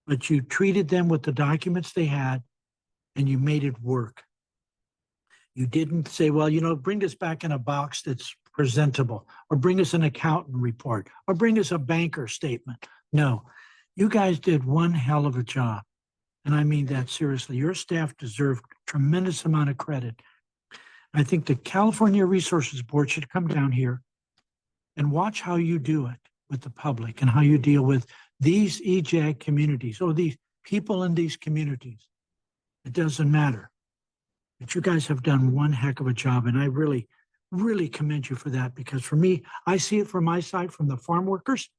but you treated them with the documents they had, and you made it work. You didn't say, well, you know, bring this back in a box that's presentable, or bring us an accountant report, or bring us a banker statement. No, you guys did one hell of a job. And I mean that seriously. Your staff deserve tremendous amount of credit. I think the California Resources Board should come down here and watch how you do it with the public and how you deal with these EJAG communities, or these people in these communities. It doesn't matter. But you guys have done one heck of a job, and I really, really commend you for that, because for me, I see it from my side, from the farm workers,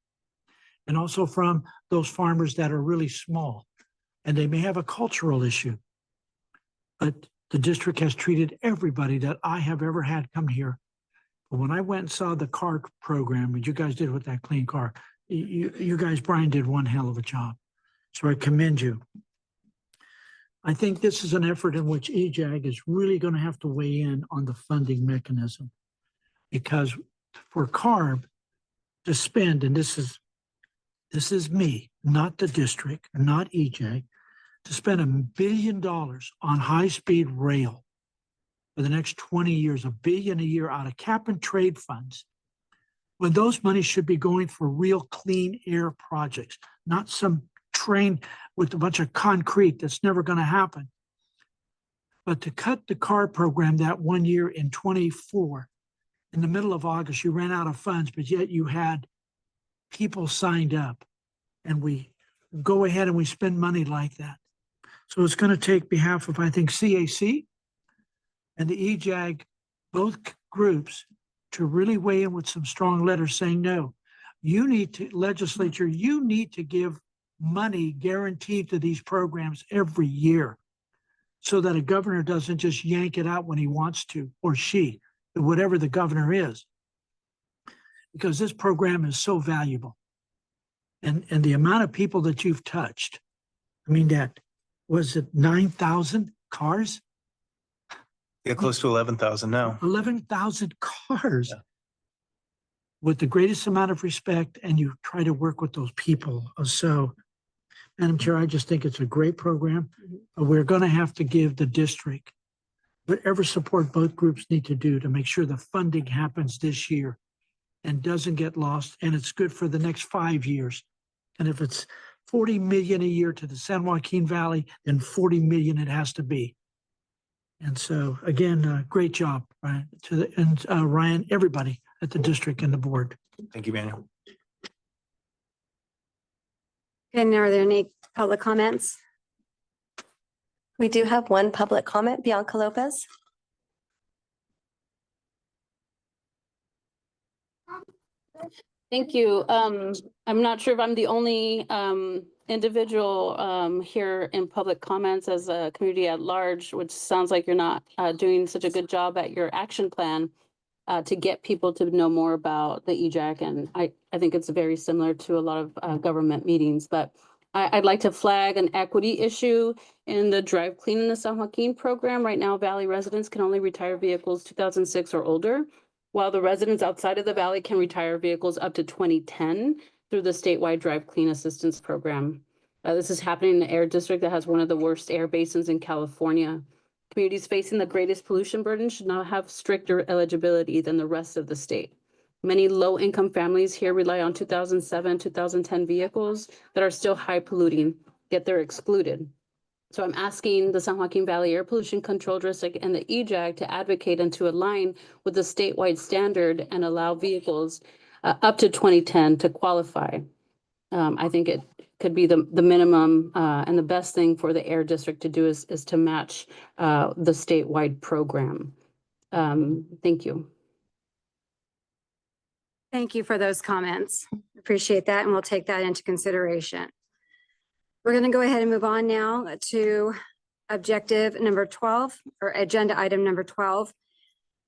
and also from those farmers that are really small, and they may have a cultural issue. But the district has treated everybody that I have ever had come here. But when I went and saw the car program, what you guys did with that clean car, you guys, Brian, did one hell of a job. So I commend you. I think this is an effort in which EJAG is really going to have to weigh in on the funding mechanism, because for CARB to spend, and this is me, not the district, not EJAG, to spend $1 billion on high-speed rail for the next 20 years, $1 billion a year out of cap and trade funds, when those monies should be going for real clean air projects, not some train with a bunch of concrete that's never going to happen. But to cut the car program that 1 year in 24, in the middle of August, you ran out of funds, but yet you had people signed up, and we go ahead and we spend money like that. So it's going to take behalf of, I think, CAC and the EJAG, both groups, to really weigh in with some strong letters saying, no, you need to, legislature, you need to give money guaranteed to these programs every year, so that a governor doesn't just yank it out when he wants to, or she, whatever the governor is, because this program is so valuable. And the amount of people that you've touched, I mean, that was it 9,000 cars? Yeah, close to 11,000 now. 11,000 cars. Yeah. With the greatest amount of respect, and you try to work with those people. So, Madam Chair, I just think it's a great program. We're going to have to give the district whatever support both groups need to do to make sure the funding happens this year and doesn't get lost, and it's good for the next 5 years. And if it's 40 million a year to the San Joaquin Valley, then 40 million it has to be. And so, again, great job, Ryan, Ryan, everybody at the district and the board. Thank you, Manuel. And are there any public comments? We do have one public comment, Bianca Lopez. Thank you. I'm not sure if I'm the only individual here in public comments as a community at large, which sounds like you're not doing such a good job at your action plan to get people to know more about the EJAG. And I think it's very similar to a lot of government meetings, but I'd like to flag an equity issue in the Drive Clean in the San Joaquin program. Right now, Valley residents can only retire vehicles 2006 or older, while the residents outside of the Valley can retire vehicles up to 2010 through the statewide Drive Clean Assistance Program. This is happening in the air district that has one of the worst air basins in California. Communities facing the greatest pollution burden should not have stricter eligibility than the rest of the state. Many low-income families here rely on 2007, 2010 vehicles that are still high polluting, yet they're excluded. So I'm asking the San Joaquin Valley Air Pollution Control District and the EJAG to advocate and to align with the statewide standard and allow vehicles up to 2010 to qualify. I think it could be the minimum and the best thing for the air district to do is to match the statewide program. Thank you. Thank you for those comments. Appreciate that, and we'll take that into consideration. We're going to go ahead and move on now to objective number 12, or agenda item number 12,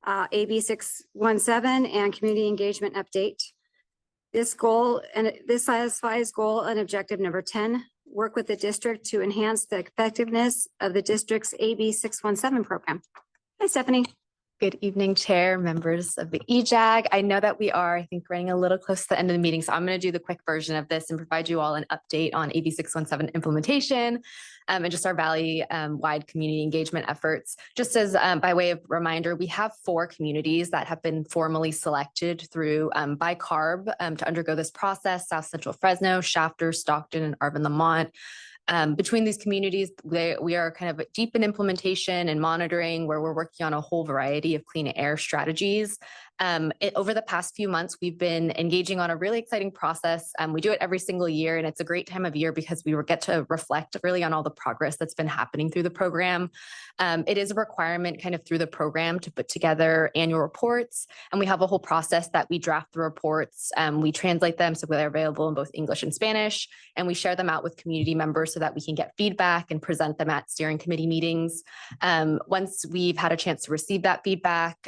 AB 617 and community engagement update. This satisfies goal and objective number 10, work with the district to enhance the effectiveness of the district's AB 617 program. Hi, Stephanie. Good evening, Chair, members of the EJAG. I know that we are, I think, running a little close to the end of the meeting, so I'm going to do the quick version of this and provide you all an update on AB 617 implementation and just our Valley-wide community engagement efforts. Just as by way of reminder, we have 4 communities that have been formally selected through by CARB to undergo this process: South Central Fresno, Shafter, Stockton, and Arvin-Lamont. Between these communities, we are kind of deep in implementation and monitoring, where we're working on a whole variety of clean air strategies. Over the past few months, we've been engaging on a really exciting process. We do it every single year, and it's a great time of year because we get to reflect really on all the progress that's been happening through the program. It is a requirement kind of through the program to put together annual reports, and we have a whole process that we draft the reports. We translate them so they're available in both English and Spanish, and we share them out with community members so that we can get feedback and present them at steering committee meetings. Once we've had a chance to receive that feedback,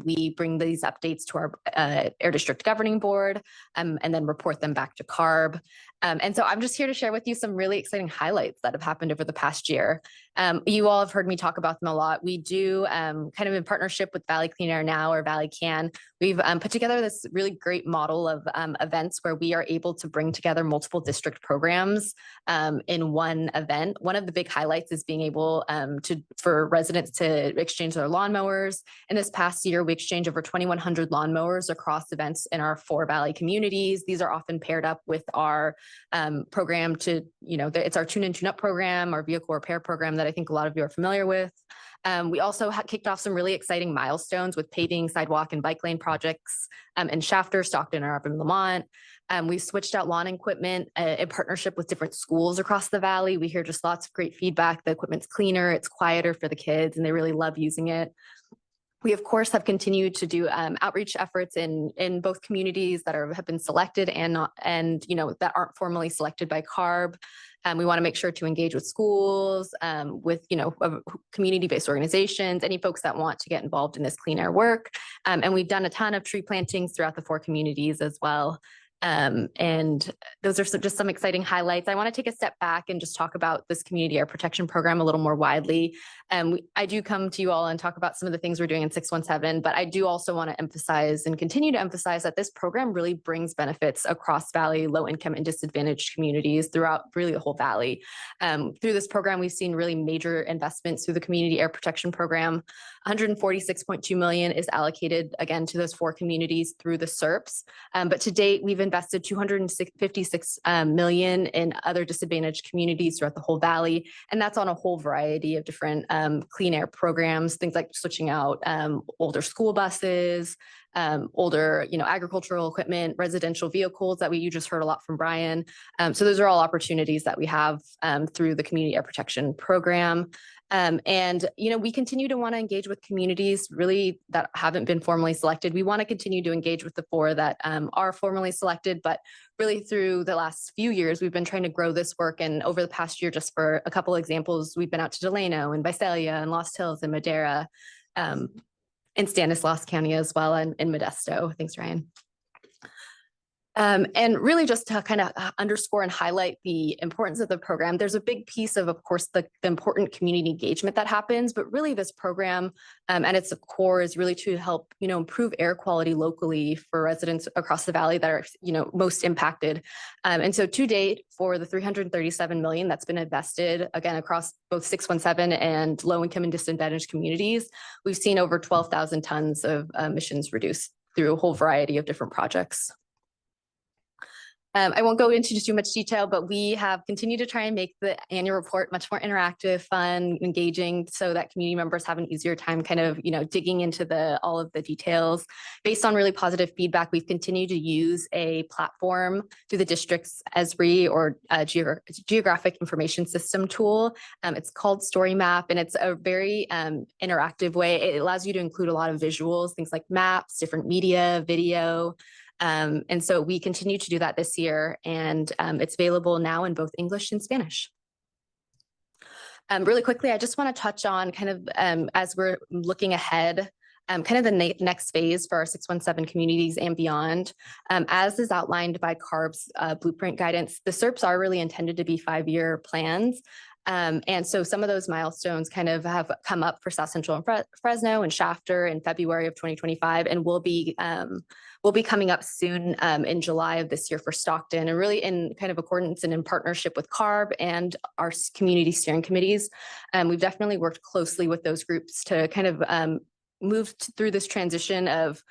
we bring these updates to our Air District Governing Board and then report them back to CARB. And so I'm just here to share with you some really exciting highlights that have happened over the past year. You all have heard me talk about them a lot. We do kind of in partnership with Valley Clean Air Now, or Valley Can, we've put together this really great model of events where we are able to bring together multiple district programs in one event. One of the big highlights is being able for residents to exchange their lawnmowers. In this past year, we exchanged over 2,100 lawnmowers across events in our 4 Valley communities. These are often paired up with our program to, it's our Tune In, Tune Up program, our vehicle repair program that I think a lot of you are familiar with. We also kicked off some really exciting milestones with paving, sidewalk, and bike lane projects in Shafter, Stockton, and Arvin-Lamont. We've switched out lawn equipment in partnership with different schools across the Valley. We hear just lots of great feedback. The equipment's cleaner, it's quieter for the kids, and they really love using it. We, of course, have continued to do outreach efforts in both communities that have been selected and that aren't formally selected by CARB. We want to make sure to engage with schools, with community-based organizations, any folks that want to get involved in this clean air work. And we've done a ton of tree plantings throughout the 4 communities as well. And those are just some exciting highlights. I want to take a step back and just talk about this community air protection program a little more widely. I do come to you all and talk about some of the things we're doing in 617, but I do also want to emphasize and continue to emphasize that this program really brings benefits across Valley, low income and disadvantaged communities throughout really the whole Valley. Through this program, we've seen really major investments through the community air protection program. 146.2 million is allocated again to those 4 communities through the SERPs. But to date, we've invested 256 million in other disadvantaged communities throughout the whole Valley. And that's on a whole variety of different clean air programs, things like switching out older school buses, older, agricultural equipment, residential vehicles that you just heard a lot from Brian. So those are all opportunities that we have through the community air protection program. We continue to want to engage with communities really that haven't been formally selected. We want to continue to engage with the 4 that are formally selected, but really through the last few years, we've been trying to grow this work. And over the past year, just for a couple examples, we've been out to Delano and Visalia and Lost Hills and Madera, in Stanislaus County as well, and in Modesto. Thanks, Ryan. And really just to kind of underscore and highlight the importance of the program, there's a big piece of course, the important community engagement that happens, but really this program at its core is really to help, improve air quality locally for residents across the Valley that are, most impacted. And so to date, for the 337 million that's been invested, again, across both 617 and low income and disadvantaged communities, we've seen over 12,000 tons of emissions reduced through a whole variety of different projects. I won't go into too much detail, but we have continued to try and make the annual report much more interactive, fun, engaging, so that community members have an easier time kind of, digging into all of the details. Based on really positive feedback, we've continued to use a platform through the district's ESRI or Geographic Information System tool. It's called Story Map, and it's a very interactive way. It allows you to include a lot of visuals, things like maps, different media, video. And so we continue to do that this year, and it's available now in both English and Spanish. Really quickly, I just want to touch on kind of as we're looking ahead, kind of the next phase for our 617 communities and beyond. As is outlined by CARB's blueprint guidance, the SERPs are really intended to be 5-year plans. And so some of those milestones kind of have come up for South Central and Fresno and Shafter in February of 2025, and will be coming up soon in July of this year for Stockton, and really in kind of accordance and in partnership with CARB and our community steering committees. We've definitely worked closely with those groups to kind of move through this transition of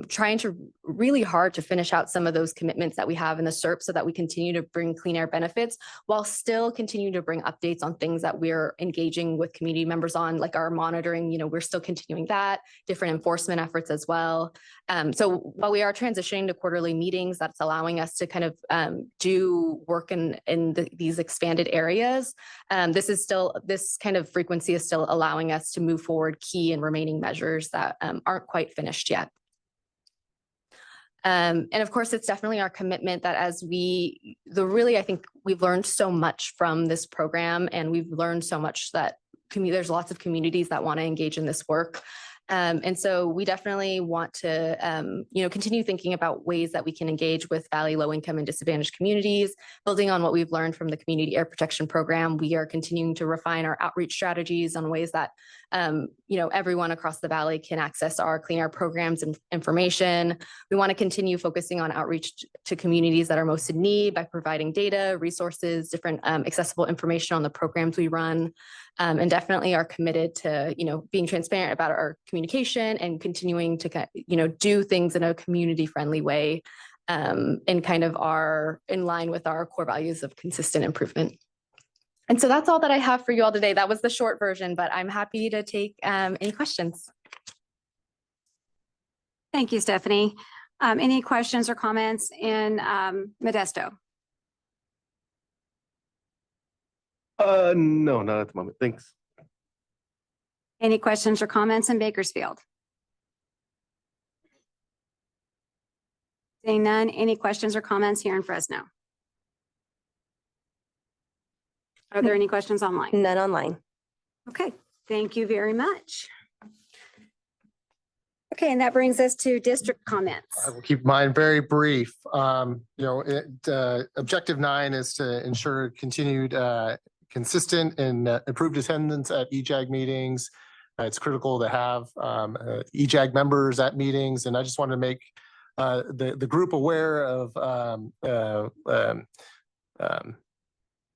trying to really hard to finish out some of those commitments that we have in the SERP so that we continue to bring clean air benefits while still continue to bring updates on things that we're engaging with community members on, like our monitoring, we're still continuing that, different enforcement efforts as well. So while we are transitioning to quarterly meetings, that's allowing us to kind of do work in these expanded areas. This kind of frequency is still allowing us to move forward key and remaining measures that aren't quite finished yet. And of course, it's definitely our commitment that I think we've learned so much from this program, and we've learned so much that there's lots of communities that want to engage in this work. And so we definitely want to, continue thinking about ways that we can engage with Valley low income and disadvantaged communities, building on what we've learned from the community air protection program. We are continuing to refine our outreach strategies on ways that, everyone across the Valley can access our clean air programs and information. We want to continue focusing on outreach to communities that are most in need by providing data, resources, different accessible information on the programs we run. And definitely are committed to, being transparent about our communication and continuing to, do things in a community-friendly way, and kind of in line with our core values of consistent improvement. And so that's all that I have for you all today. That was the short version, but I'm happy to take any questions. Thank you, Stephanie. Any questions or comments in Modesto? No, not at the moment. Thanks. Any questions or comments in Bakersfield? Seeing none, any questions or comments here in Fresno? Are there any questions online? None online. Okay, thank you very much. Okay, and that brings us to district comments. I will keep mine very brief. Objective 9 is to ensure continued consistent and improved attendance at EJAG meetings. It's critical to have EJAG members at meetings, and I just wanted to make the group aware of that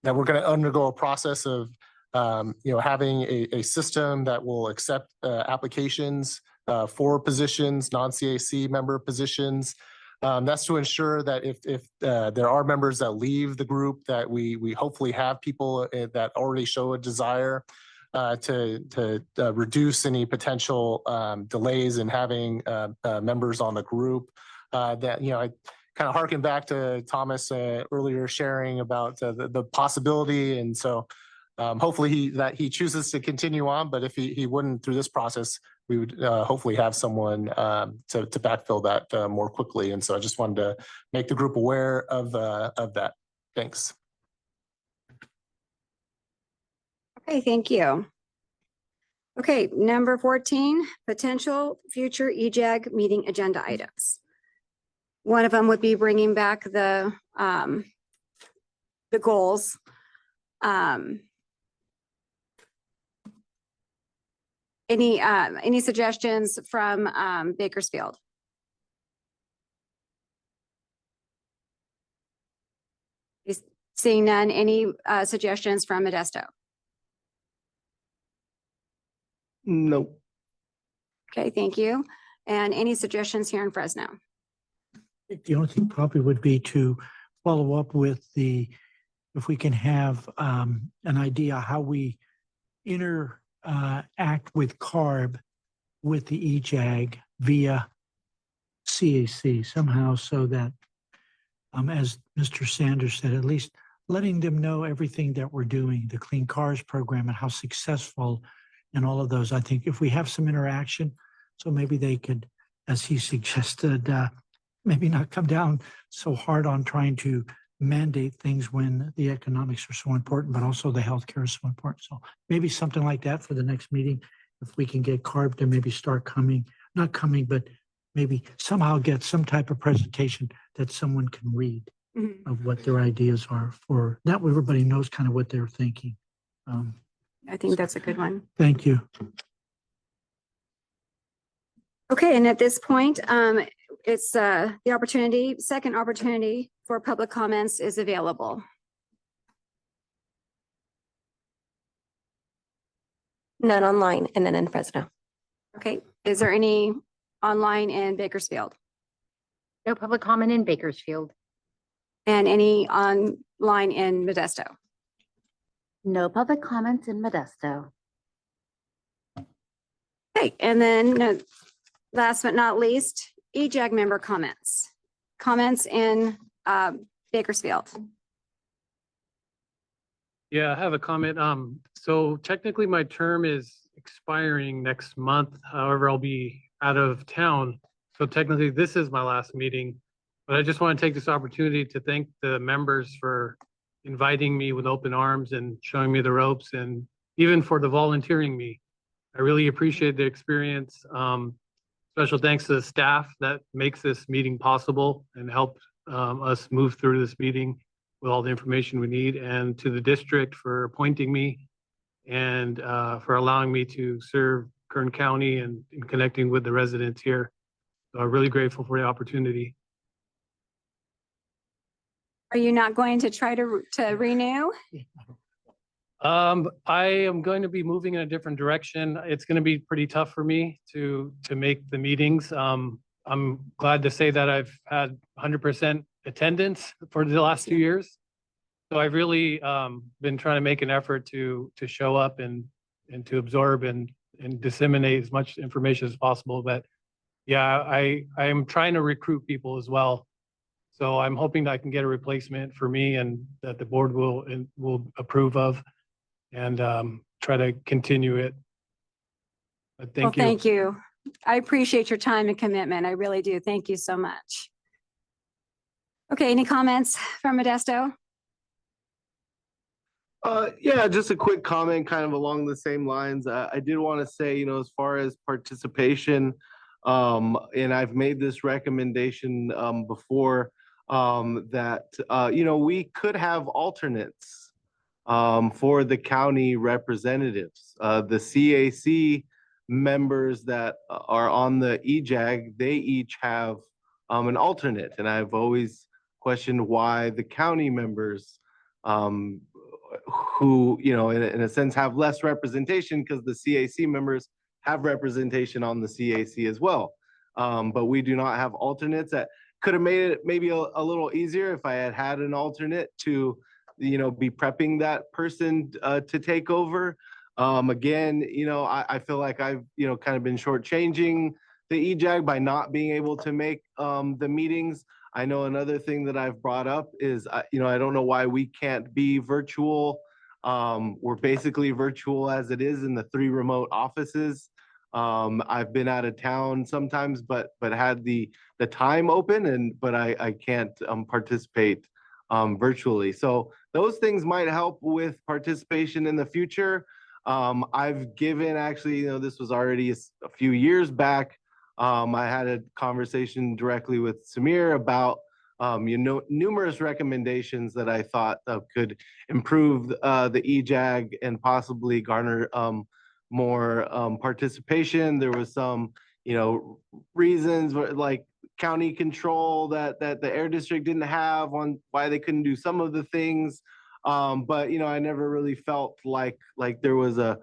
we're going to undergo a process of having a system that will accept applications for positions, non-CAC member positions. That's to ensure that if there are members that leave the group, that we hopefully have people that already show a desire to reduce any potential delays in having members on the group. I kind of harken back to Thomas earlier sharing about the possibility, and so hopefully he chooses to continue on. But if he wouldn't through this process, we would hopefully have someone to backfill that more quickly. And so I just wanted to make the group aware of that. Thanks. Okay, thank you. Okay, number 14, potential future EJAG meeting agenda items. One of them would be bringing back the goals. Any suggestions from Bakersfield? Seeing none, any suggestions from Modesto? No. Okay, thank you. And any suggestions here in Fresno? The only thing probably would be to follow up with if we can have an idea how we interact with CARB with the EJAG via CAC somehow, so that, as Mr. Sanders said, at least letting them know everything that we're doing, the Clean Cars program and how successful and all of those. I think if we have some interaction, so maybe they could, as he suggested, maybe not come down so hard on trying to mandate things when the economics are so important, but also the healthcare is so important. So maybe something like that for the next meeting, if we can get CARB to maybe start not coming, but maybe somehow get some type of presentation that someone can read of what their ideas are for that way everybody knows kind of what they're thinking. I think that's a good one. Thank you. Okay, and at this point, it's the second opportunity for public comments is available. None online and then in Fresno. Okay, is there any online in Bakersfield? No public comment in Bakersfield. And any online in Modesto? No public comments in Modesto. Okay, and then last but not least, EJAG member comments. Comments in Bakersfield. Yeah, I have a comment. So technically my term is expiring next month. However, I'll be out of town. So technically this is my last meeting, but I just want to take this opportunity to thank the members for inviting me with open arms and showing me the ropes, and even for the volunteering me. I really appreciate the experience. Special thanks to the staff that makes this meeting possible and help us move through this meeting with all the information we need, and to the district for appointing me and for allowing me to serve Kern County and connecting with the residents here. So I'm really grateful for the opportunity. Are you not going to try to renew? I am going to be moving in a different direction. It's going to be pretty tough for me to make the meetings. I'm glad to say that I've had 100% attendance for the last 2 years. So I've really been trying to make an effort to show up and to absorb and disseminate as much information as possible. But yeah, I am trying to recruit people as well. So I'm hoping that I can get a replacement for me and that the board will approve of, and try to continue it. But thank you. Thank you. I appreciate your time and commitment. I really do. Thank you so much. Okay, any comments from Modesto? Yeah, just a quick comment kind of along the same lines. I did want to say, as far as participation, And I've made this recommendation before that we could have alternates for the county representatives. The CAC members that are on the EJAG, they each have an alternate, and I've always questioned why the county members who, in a sense have less representation, because the CAC members have representation on the CAC as well. But we do not have alternates. That could have made it maybe a little easier if I had had an alternate to, be prepping that person to take over. Again, I feel like I've, kind of been shortchanging the EJAG by not being able to make the meetings. I know another thing that I've brought up is, I don't know why we can't be virtual. We're basically virtual as it is in the 3 remote offices. I've been out of town sometimes, but had the time open, but I can't participate virtually. So those things might help with participation in the future. I've given, actually, this was already a few years back. I had a conversation directly with Samir about numerous recommendations that I thought could improve the EJAG and possibly garner more participation. There was some, reasons like county control that the air district didn't have on why they couldn't do some of the things. But I never really felt like there was a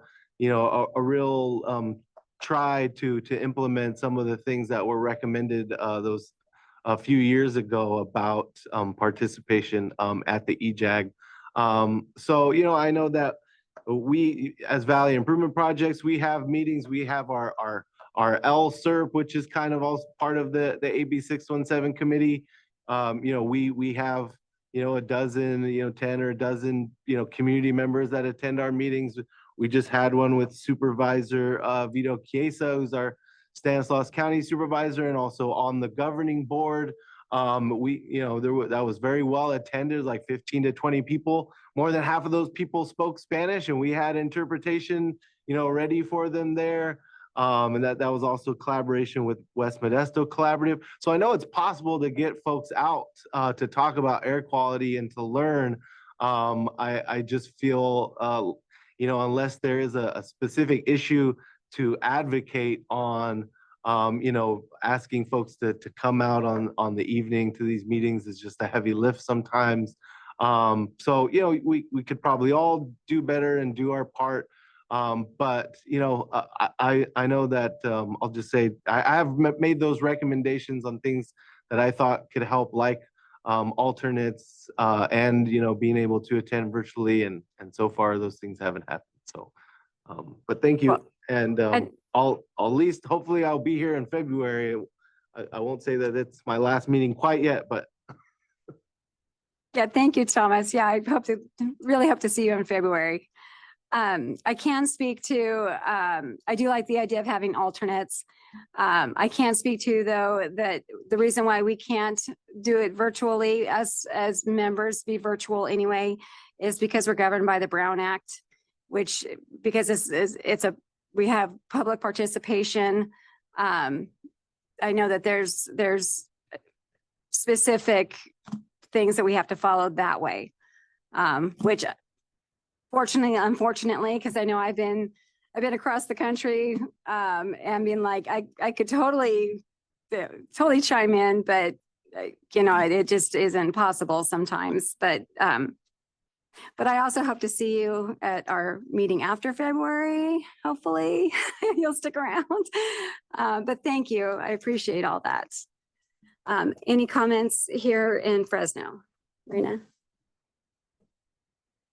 real try to implement some of the things that were recommended those a few years ago about participation at the EJAG. So I know that we, as Valley Improvement Projects, we have meetings. We have our LSERP, which is kind of also part of the AB 617 committee. We have a dozen, 10 or a dozen community members that attend our meetings. We just had one with Supervisor Vito Chiesa, who's our Stanislaus County Supervisor and also on the governing board. That was very well attended, like 15 to 20 people. More than half of those people spoke Spanish, and we had interpretation, ready for them there. And that was also collaboration with West Modesto Collaborative. So I know it's possible to get folks out to talk about air quality and to learn. I just feel, unless there is a specific issue to advocate on, asking folks to come out on the evening to these meetings is just a heavy lift sometimes. So, we could probably all do better and do our part. But, I know that I'll just say I have made those recommendations on things that I thought could help, like alternates and, being able to attend virtually. And so far, those things haven't happened. So, but thank you. Well, And I'll at least, hopefully I'll be here in February. I won't say that it's my last meeting quite yet, but. Yeah, thank you, Thomas. Yeah, I really hope to see you in February. I can speak to, I do like the idea of having alternates. I can speak to, though, that the reason why we can't do it virtually as members be virtual anyway is because we're governed by the Brown Act, which, because we have public participation. I know that there's specific things that we have to follow that way, which unfortunately, because I know I've been across the country and being like, I could totally chime in, but it just isn't possible sometimes. But I also hope to see you at our meeting after February. Hopefully you'll stick around. But thank you. I appreciate all that. Any comments here in Fresno? Rena?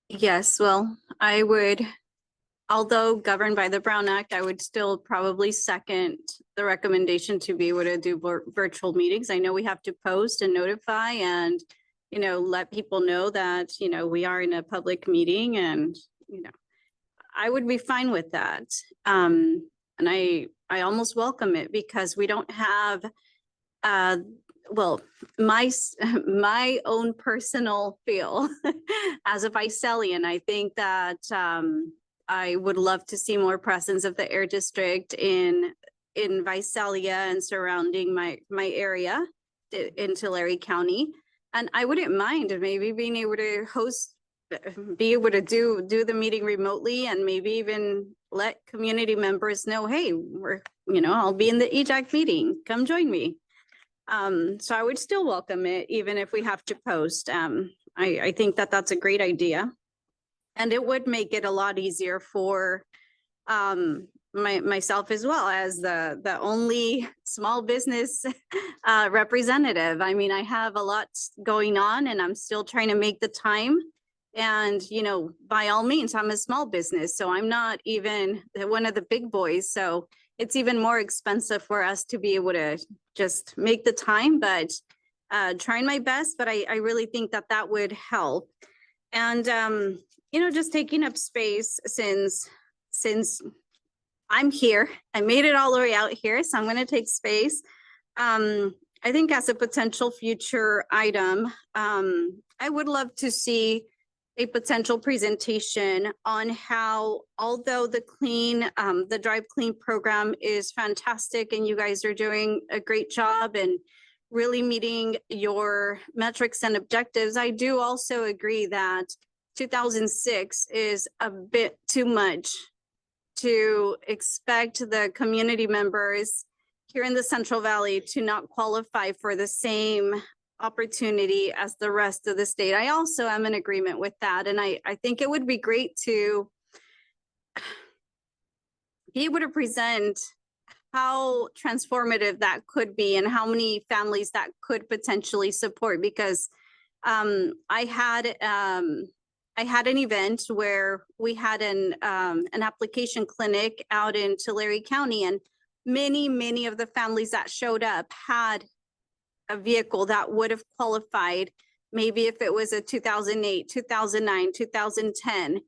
Yes, well, I would, although governed by the Brown Act, I would still probably second the recommendation to be able to do virtual meetings. I know we have to post and notify and, let people know that, we are in a public meeting and, I would be fine with that. And I almost welcome it because we don't have, well, my own personal feel as a Vicelian, I think that I would love to see more presence of the Air District in in Visalia and surrounding my area in Tulare County. And I wouldn't mind maybe being able to be able to do the meeting remotely and maybe even let community members know, hey, I'll be in the EJAG meeting, come join me. So I would still welcome it, even if we have to post. I think that that's a great idea. And it would make it a lot easier for myself as well as the only small business representative. I mean, I have a lot going on and I'm still trying to make the time. And, by all means, I'm a small business, so I'm not even one of the big boys. So it's even more expensive for us to be able to just make the time, but trying my best. But I really think that that would help. And, just taking up space since I'm here, I made it all the way out here, so I'm going to take space. I think as a potential future item, I would love to see a potential presentation on how, although the Drive Clean program is fantastic and you guys are doing a great job and really meeting your metrics and objectives, I do also agree that 2006 is a bit too much to expect the community members here in the Central Valley to not qualify for the same opportunity as the rest of the state. I also am in agreement with that. And I think it would be great to be able to present how transformative that could be and how many families that could potentially support, because I had an event where we had an application clinic out in Tulare County, and many of the families that showed up had a vehicle that would have qualified, maybe if it was a 2008, 2009, 2010.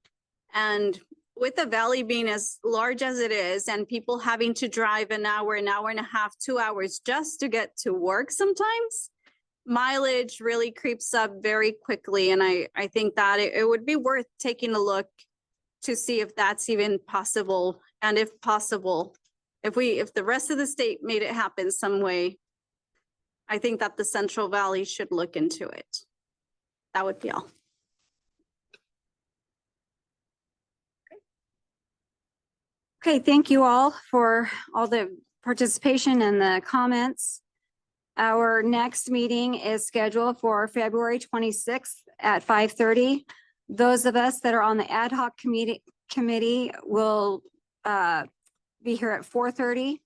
And with the valley being as large as it is and people having to drive an hour and a half, 2 hours just to get to work sometimes, mileage really creeps up very quickly. And I think that it would be worth taking a look to see if that's even possible. And if possible, if the rest of the state made it happen some way, I think that the Central Valley should look into it. That would be all. Okay, thank you all for all the participation and the comments. Our next meeting is scheduled for February 26th at 5:30. Those of us that are on the ad hoc committee will be here at 4:30.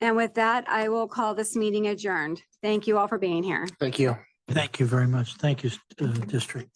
And with that, I will call this meeting adjourned. Thank you all for being here. Thank you. Thank you very much. Thank you, District.